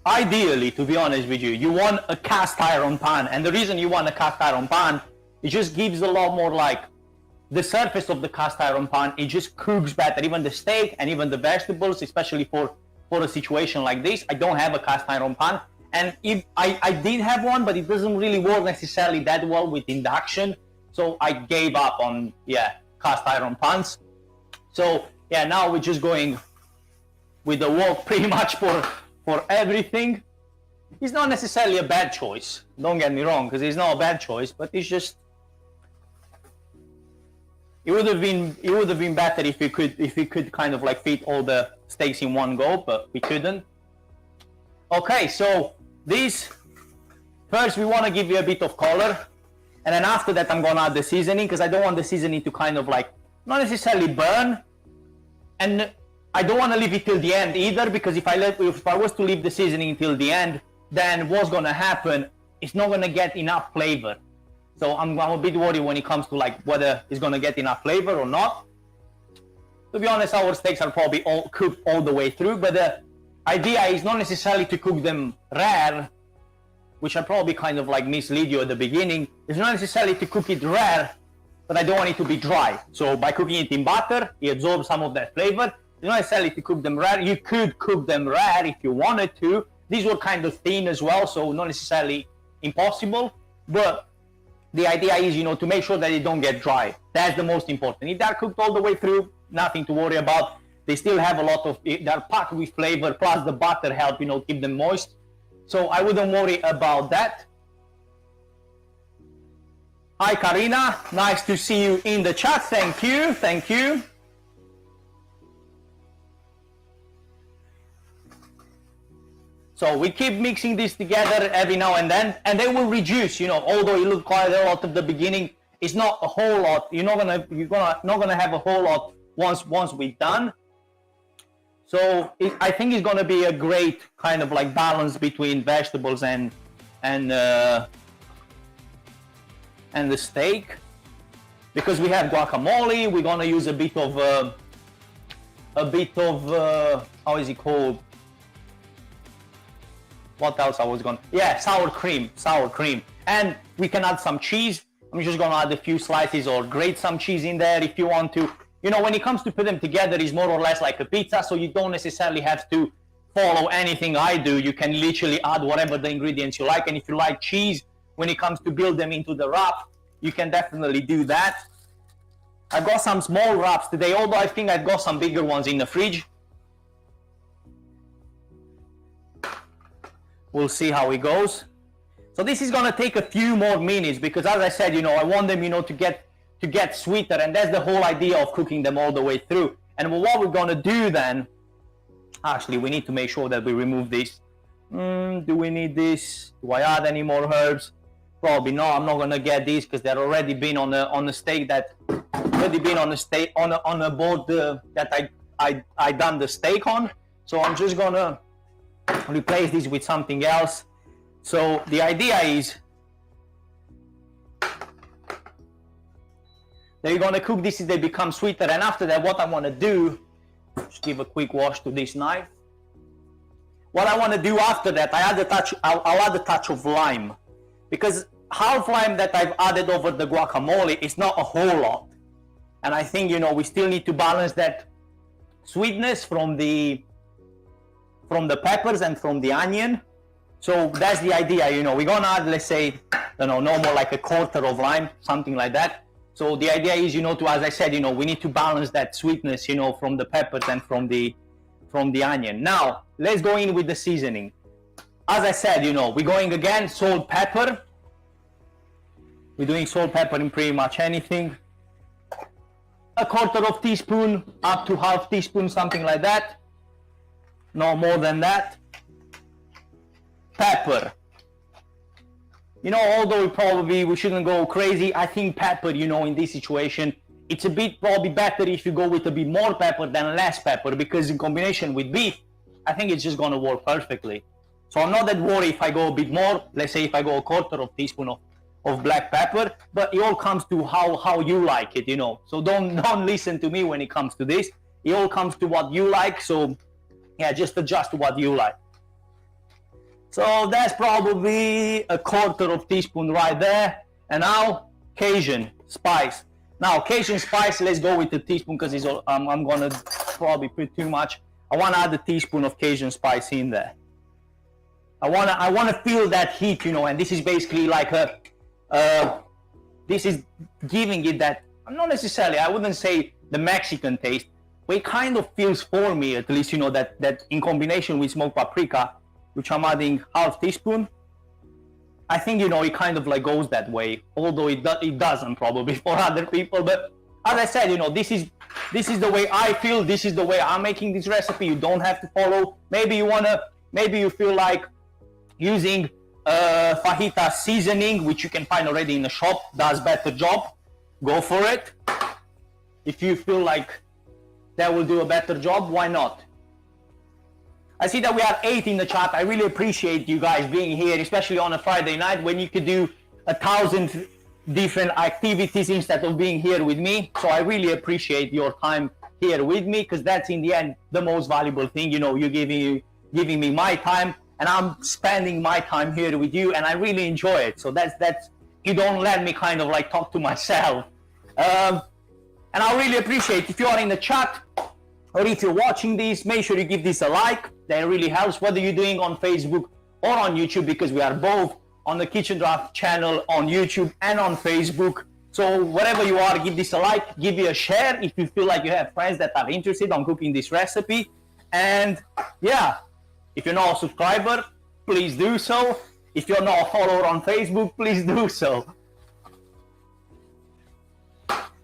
S1: Ideally, to be honest with you, you want a cast iron pan, and the reason you want a cast iron pan, it just gives a lot more like the surface of the cast iron pan, it just cooks better, even the steak and even the vegetables, especially for a situation like this. I don't have a cast iron pan, and if I did have one, but it doesn't really work necessarily that well with induction, so I gave up on cast iron pans. So yeah, now we're just going with the wok pretty much for everything. It's not necessarily a bad choice, don't get me wrong, because it's not a bad choice, but it's just, it would have been better if we could kind of like fit all the steaks in one go, but we couldn't. Okay, so this first we want to give you a bit of color, and then after that I'm gonna add the seasoning, because I don't want the seasoning to kind of like not necessarily burn, and I don't want to leave it till the end either, because if I was to leave the seasoning till the end, then what's gonna happen? It's not gonna get enough flavor. So I'm a bit worried when it comes to like whether it's gonna get enough flavor or not. To be honest, our steaks are probably all cooked all the way through, but the idea is not necessarily to cook them rare, which I probably kind of like mislead you at the beginning. It's not necessarily to cook it rare, but I don't want it to be dry. So by cooking it in butter, it absorbs some of that flavor. It's not necessarily to cook them rare. You could cook them rare if you wanted to. These were kind of thin as well, so not necessarily impossible, but the idea is, you know, to make sure that they don't get dry. That's the most important. If they're cooked all the way through, nothing to worry about. They still have a lot of, they're packed with flavor, plus the butter help, you know, keep them moist. So I wouldn't worry about that. Hi Karina, nice to see you in the chat. Thank you, thank you. So we keep mixing this together every now and then, and they will reduce, you know, although it looked quite a lot at the beginning, it's not a whole lot. You're not gonna have a whole lot once we're done. So I think it's gonna be a great kind of like balance between vegetables and the steak, because we have guacamole. We're gonna use a bit of how is it called? What else I was going to... Yeah, sour cream. And we can add some cheese. I'm just going to add a few slices or grate some cheese in there if you want to. You know, when it comes to put them together, it's more or less like a pizza, so you don't necessarily have to follow anything I do. You can literally add whatever the ingredients you like. And if you like cheese, when it comes to build them into the wrap, you can definitely do that. I got some small wraps today, although I think I've got some bigger ones in the fridge. We'll see how it goes. So this is gonna take a few more minutes because, as I said, you know, I want them, you know, to get sweeter, and that's the whole idea of cooking them all the way through. And what we're gonna do then, actually, we need to make sure that we remove this. Do we need this? Do I add any more herbs? Probably no. I'm not gonna get these because they're already been on the steak that on a board that I done the steak on. So I'm just gonna replace this with something else. So the idea is that you're going to cook this till they become sweeter, and after that what I want to do, just give a quick wash to this knife. What I want to do after that, I'll add a touch of lime, because half lime that I've added over the guacamole is not a whole lot, and I think, you know, we still need to balance that sweetness from the peppers and from the onion. So that's the idea, you know. We're gonna add, let's say, you know, no more like a quarter of lime, something like that. So the idea is, you know, to, as I said, you know, we need to balance that sweetness, you know, from the peppers and from the onion. Now let's go in with the seasoning. As I said, you know, we're going again salt, pepper. We're doing salt, pepper in pretty much anything. A quarter of teaspoon up to half teaspoon, something like that. No more than that. Pepper. You know, although we shouldn't go crazy, I think pepper, you know, in this situation, it's a bit probably better if you go with a bit more pepper than less pepper, because in combination with beef, I think it's just gonna work perfectly. So I'm not that worried if I go a bit more. Let's say if I go a quarter of teaspoon of black pepper, but it all comes to how you like it, you know. So don't listen to me when it comes to this. It all comes to what you like. So yeah, just adjust to what you like. So that's probably a quarter of teaspoon right there. And now Cajun spice. Now Cajun spice, let's go with the teaspoon, because it's all, I'm gonna probably put too much. I want to add a teaspoon of Cajun spice in there. I wanna feel that heat, you know, and this is basically like this is giving it that, not necessarily, I wouldn't say the Mexican taste, but it kind of feels, for me at least, you know, that in combination with smoked paprika, which I'm adding half teaspoon, I think, you know, it kind of like goes that way, although it doesn't probably for other people. But as I said, you know, this is the way I feel, this is the way I'm making this recipe. You don't have to follow. Maybe you feel like using fajita seasoning, which you can find already in the shop, does better job. Go for it. If you feel like that will do a better job, why not? I see that we are 8 in the chat. I really appreciate you guys being here, especially on a Friday night when you could do 1,000 different activities instead of being here with me. So I really appreciate your time here with me, because that's in the end the most valuable thing. You know, you're giving me my time, and I'm spending my time here with you, and I really enjoy it. So that's you don't let me kind of like talk to myself. And I really appreciate if you are in the chat, or if you're watching this, make sure you give this a like. That really helps, whether you're doing on Facebook or on YouTube, because we are both on the Kitchen Draft channel on YouTube and on Facebook. So wherever you are, give this a like, give it a share if you feel like you have friends that are interested on cooking this recipe. And yeah, if you're not a subscriber, please do so. If you're not a follower on Facebook, please do so.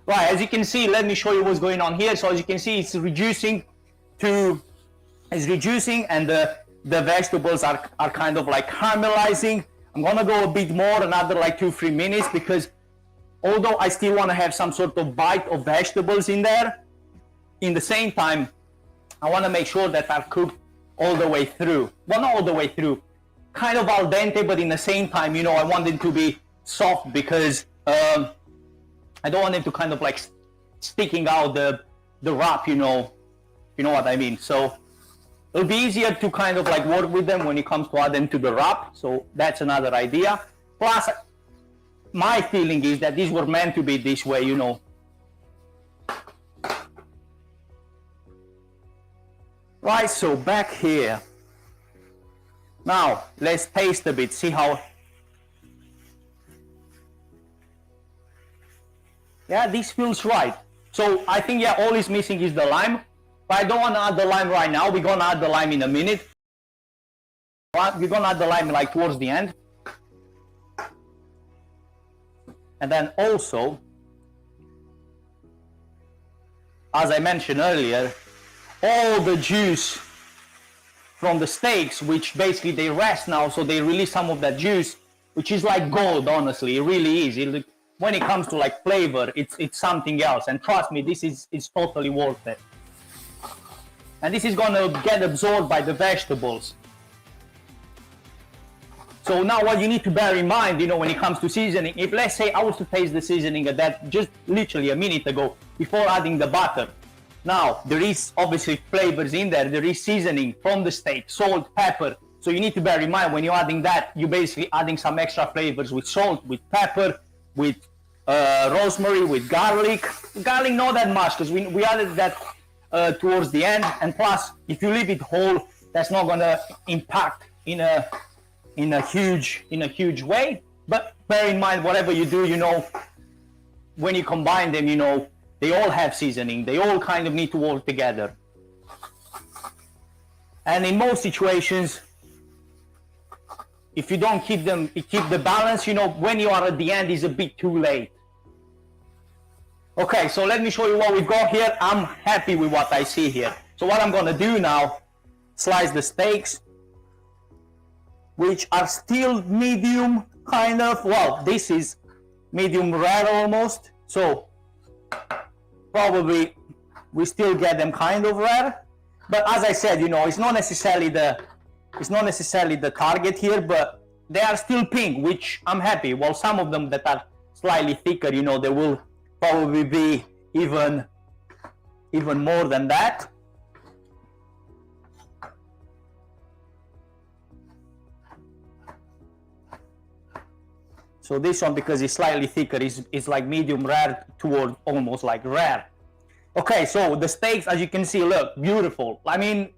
S1: Right, as you can see, let me show you what's going on here. So as you can see, it's reducing, and the vegetables are kind of like caramelizing. I'm gonna go a bit more, another like 2-3 minutes, because although I still want to have some sort of bite of vegetables in there, in the same time, I want to make sure that they're cooked all the way through. Well, not all the way through, kind of al dente, but in the same time, you know, I want them to be soft, because I don't want them to kind of like sticking out the wrap, you know what I mean. So it'll be easier to kind of like work with them when it comes to add them to the wrap. So that's another idea. Plus, my feeling is that these were meant to be this way, you know. Right, so back here. Now, let's taste a bit, see how... Yeah, this feels right. So I think, yeah, all is missing is the lime. But I don't want to add the lime right now. We're going to add the lime in a minute. We're going to add the lime like towards the end. And then also, as I mentioned earlier, all the juice from the steaks, which basically they rest now, so they release some of that juice, which is like gold, honestly. It really is. When it comes to like flavor, it's something else. And trust me, this is totally worth it. And this is gonna get absorbed by the vegetables. So now what you need to bear in mind, you know, when it comes to seasoning, if let's say I was to taste the seasoning of that just literally a minute ago before adding the butter. Now, there is obviously flavors in there. There is seasoning from the steak, salt, pepper. So you need to bear in mind when you're adding that, you're basically adding some extra flavors with salt, with pepper, with rosemary, with garlic. Garlic not that much, because we added that towards the end. And plus, if you leave it whole, that's not gonna impact in a huge way. But bear in mind, whatever you do, you know, when you combine them, you know, they all have seasoning. They all kind of need to work together. And in most situations, if you don't keep the balance, you know, when you are at the end, is a bit too late. Okay, so let me show you what we've got here. I'm happy with what I see here. So what I'm gonna do now, slice the steaks, which are still medium, kind of. Well, this is medium rare almost. So probably we still get them kind of rare. But as I said, you know, it's not necessarily the target here, but they are still pink, which I'm happy. Well, some of them that are slightly thicker, you know, they will probably be even more than that. So this one, because it's slightly thicker, is like medium rare toward almost like rare. Okay, so the steaks, as you can see, look beautiful. I mean,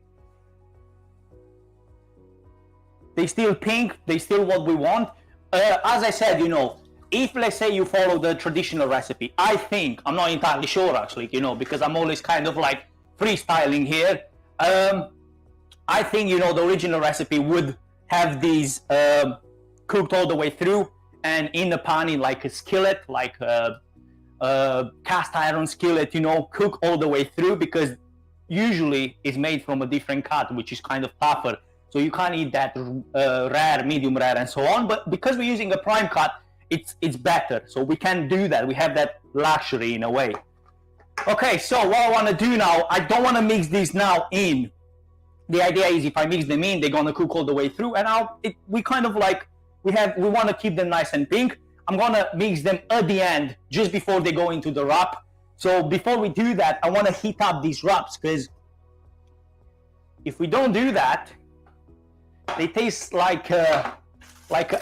S1: they still pink, they still what we want. As I said, you know, if let's say you follow the traditional recipe, I think, I'm not entirely sure actually, you know, because I'm always kind of like freestyling here. I think, you know, the original recipe would have these cooked all the way through and in the pan in like a skillet, like a cast iron skillet, you know, cook all the way through, because usually it's made from a different cut, which is kind of tougher. So you can't eat that rare, medium rare, and so on. But because we're using a prime cut, it's better. So we can do that. We have that luxury in a way. Okay, so what I want to do now, I don't want to mix these now in. The idea is if I mix them in, they're gonna cook all the way through, and we kind of like we want to keep them nice and pink. I'm gonna mix them at the end, just before they go into the wrap. So before we do that, I want to heat up these wraps, because if we don't do that, they taste like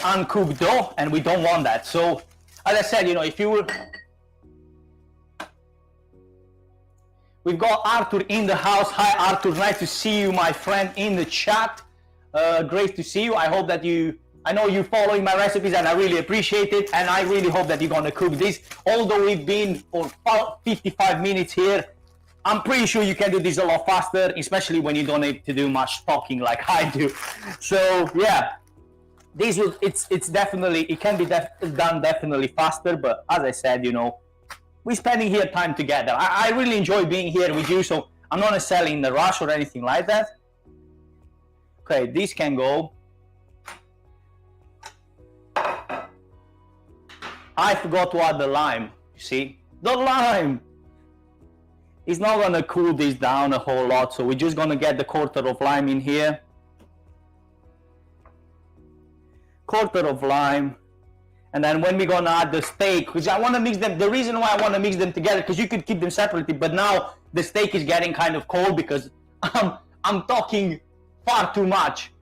S1: uncooked dough, and we don't want that. So as I said, if you we've got Arthur in the house. Hi Arthur, nice to see you, my friend, in the chat. Great to see you. I hope that I know you're following my recipes, and I really appreciate it, and I really hope that you're gonna cook this. Although we've been for 55 minutes here, I'm pretty sure you can do this a lot faster, especially when you don't need to do much talking like I do. So yeah, it's definitely, it can be done definitely faster, but as I said, we're spending here time together. I really enjoy being here with you, so I'm not necessarily in a rush or anything like that. Okay, this can go. I forgot to add the lime, you see? The lime! It's not gonna cool this down a whole lot, so we're just gonna get the quarter of lime in here. Quarter of lime. And then when we're gonna add the steak, because I want to mix them, the reason why I want to mix them together, because you could keep them separately, but now the steak is getting kind of cold because I'm talking far too much.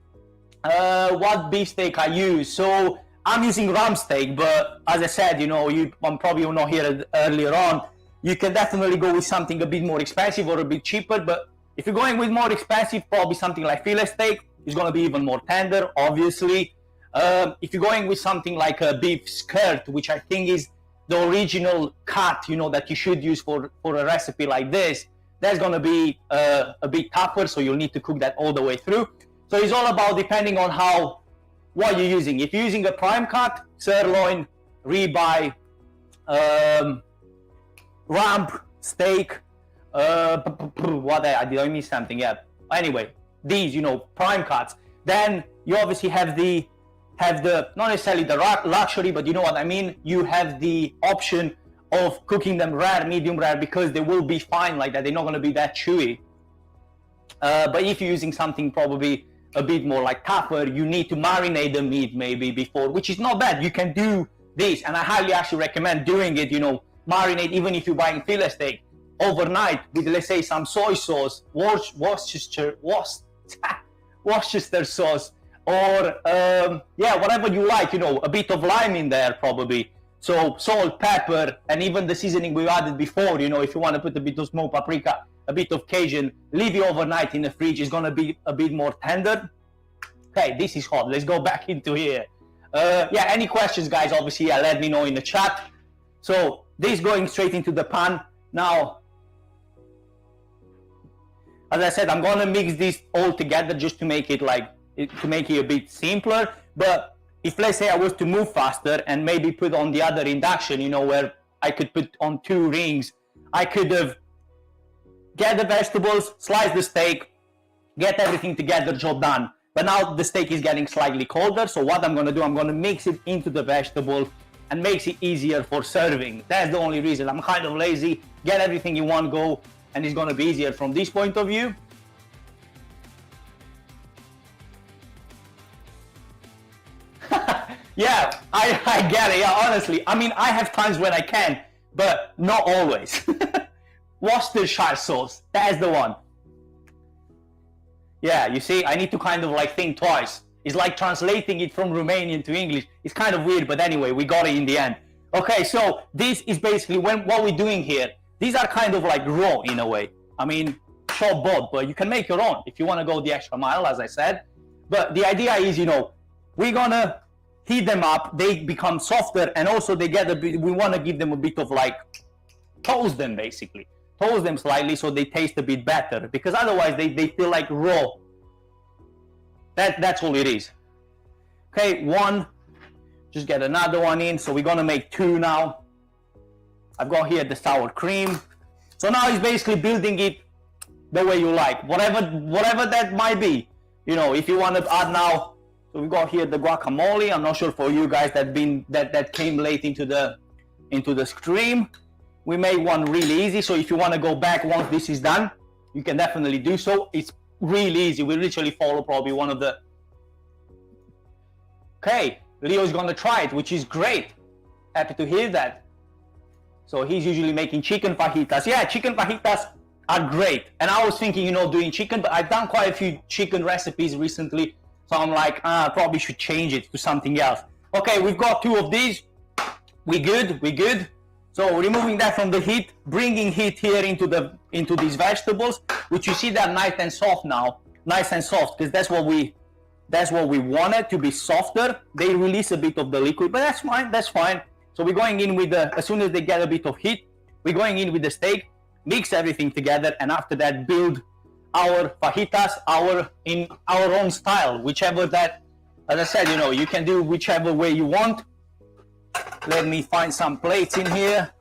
S1: What beef steak I use? So I'm using ram steak, but as I said, I'm probably not here earlier on. You can definitely go with something a bit more expensive or a bit cheaper, but if you're going with more expensive, probably something like filet steak is gonna be even more tender, obviously. If you're going with something like a beef skirt, which I think is the original cut, that you should use for a recipe like this, that's going to be a bit tougher, so you'll need to cook that all the way through. So it's all about depending on what you're using. If you're using a prime cut, sirloin, ribeye, rump, steak, did I miss something? Yeah. Anyway, these, prime cuts, then you obviously have the not necessarily the luxury, but you know what I mean, you have the option of cooking them rare, medium rare, because they will be fine like that. They're not going to be that chewy. But if you're using something probably a bit more like tougher, you need to marinate the meat maybe before, which is not bad. You can do this, and I highly actually recommend doing it, marinate, even if you're buying filet steak, overnight with, let's say, some soy sauce, Worcester sauce, or whatever you like, a bit of lime in there probably. So salt, pepper, and even the seasoning we added before, if you want to put a bit of smoked paprika, a bit of Cajun, leave it overnight in the fridge. It's gonna be a bit more tender. Okay, this is hot. Let's go back into here. Any questions, guys? Obviously, let me know in the chat. So this going straight into the pan. Now, as I said, I'm gonna mix this all together just to make it a bit simpler. But if, let's say, I was to move faster and maybe put on the other induction, where I could put on 2 rings, I could have get the vegetables, slice the steak, get everything together, job done. But now the steak is getting slightly colder, so what I'm gonna do, I'm gonna mix it into the vegetable and makes it easier for serving. That's the only reason. I'm kind of lazy. Get everything in one go, and it's gonna be easier from this point of view. Yeah, I get it. Yeah, honestly, I mean, I have times when I can, but not always. Worcestershire sauce, that's the one. Yeah, you see, I need to kind of think twice. It's like translating it from Romanian to English. It's kind of weird, but anyway, we got it in the end. Okay, so this is basically what we're doing here. These are kind of raw in a way. I mean, shop bought, but you can make your own if you want to go the extra mile, as I said. But the idea is, we're gonna heat them up, they become softer, and also they get a bit, we want to give them a bit of toast them basically. Toast them slightly so they taste a bit better, because otherwise they feel like raw. That's all it is. Okay, one, just get another one in. So we're gonna make 2 now. I've got here the sour cream. So now it's basically building it the way you like, whatever that might be. If you want to add now, so we got here the guacamole. I'm not sure for you guys that came late into the stream. we made one really easy. So if you want to go back once this is done, you can definitely do so. It's really easy. We literally follow probably one of the... Okay, Leo's gonna try it, which is great. Happy to hear that. So he's usually making chicken fajitas. Yeah, chicken fajitas are great. And I was thinking, you know, doing chicken, but I've done quite a few chicken recipes recently. So I'm like, I probably should change it to something else. Okay, we've got 2 of these. We good, we good. So removing that from the heat, bringing heat here into these vegetables, which you see they're nice and soft now. Nice and soft, because that's what we wanted, to be softer. They release a bit of the liquid, but that's fine, that's fine. So we're going in with as soon as they get a bit of heat, we're going in with the steak, mix everything together, and after that build our fajitas in our own style, whichever that, as I said, you know, you can do whichever way you want. Let me find some plates in here.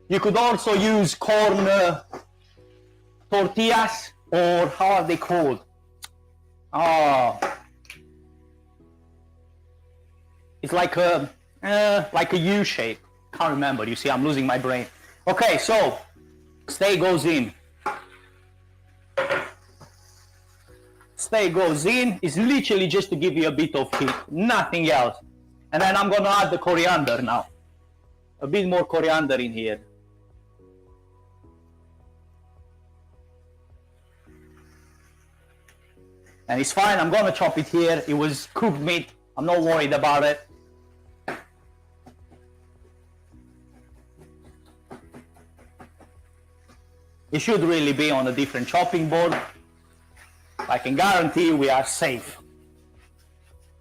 S1: You could also use corn tortillas, or how are they called? It's like a U shape. Can't remember. You see, I'm losing my brain. Okay, so steak goes in. Steak goes in. It's literally just to give you a bit of heat, nothing else. And then I'm gonna add the coriander now. A bit more coriander in here. And it's fine, I'm gonna chop it here. It was cooked meat, I'm not worried about it. It should really be on a different chopping board. I can guarantee we are safe.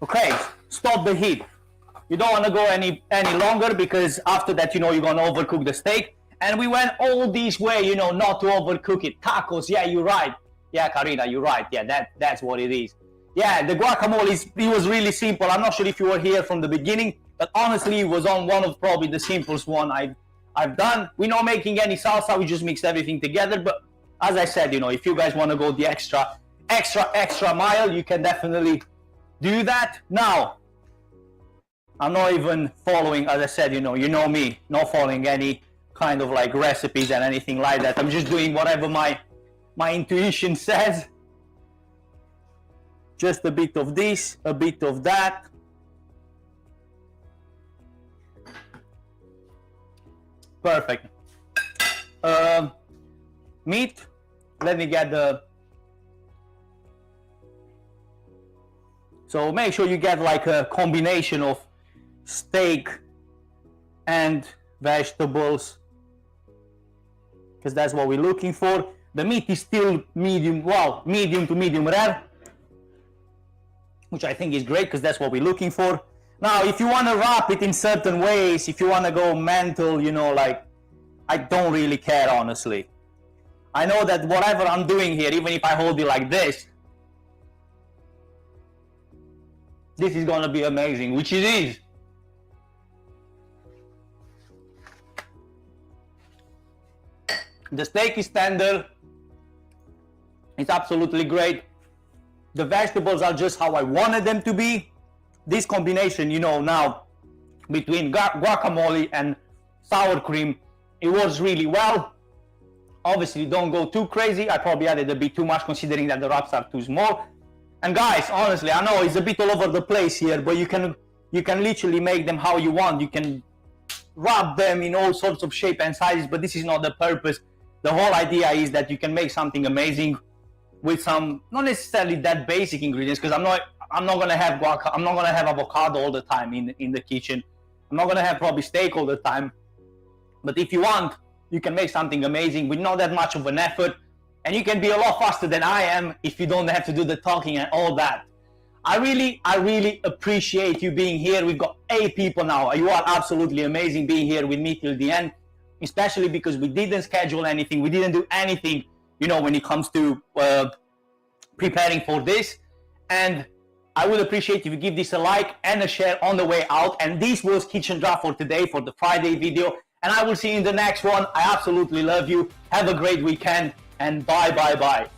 S1: Okay, stop the heat. You don't want to go any longer, because after that, you know, you're gonna overcook the steak. And we went all this way, you know, not to overcook it. Tacos, yeah, you're right. Yeah, Karina, you're right. Yeah, that's what it is. Yeah, the guacamole, it was really simple. I'm not sure if you were here from the beginning, but honestly, it was on one of probably the simplest one I've done. We're not making any salsa, we just mixed everything together. But as I said, you know, if you guys want to go the extra mile, you can definitely do that. Now, I'm not even following, as I said, you know me, not following any kind of like recipes and anything like that. I'm just doing whatever my intuition says. Just a bit of this, a bit of that. Perfect. Meat, let me get the... So make sure you get like a combination of steak and vegetables, because that's what we're looking for. The meat is still medium, well, medium to medium rare, which I think is great, because that's what we're looking for. Now, if you want to wrap it in certain ways, if you want to go mental, you know, like, I don't really care, honestly. I know that whatever I'm doing here, even if I hold it like this is going to be amazing, which it is. The steak is tender. It's absolutely great. The vegetables are just how I wanted them to be. This combination, you know, now between guacamole and sour cream, it works really well. Obviously, don't go too crazy. I probably added a bit too much, considering that the wraps are too small. And guys, honestly, I know it's a bit all over the place here, but you can literally make them how you want. You can wrap them in all sorts of shape and sizes, but this is not the purpose. The whole idea is that you can make something amazing with some, not necessarily that basic ingredients, because I'm not gonna have I'm not gonna have avocado all the time in the kitchen. I'm not gonna have probably steak all the time. But if you want, you can make something amazing with not that much of an effort, and you can be a lot faster than I am if you don't have to do the talking and all that. I really appreciate you being here. We've got 8 people now. You are absolutely amazing being here with me till the end, especially because we didn't schedule anything. We didn't do anything, you know, when it comes to preparing for this. And I would appreciate if you give this a like and a share on the way out. And this was Kitchen Draft for today, for the Friday video. And I will see you in the next one. I absolutely love you. Have a great weekend, and bye.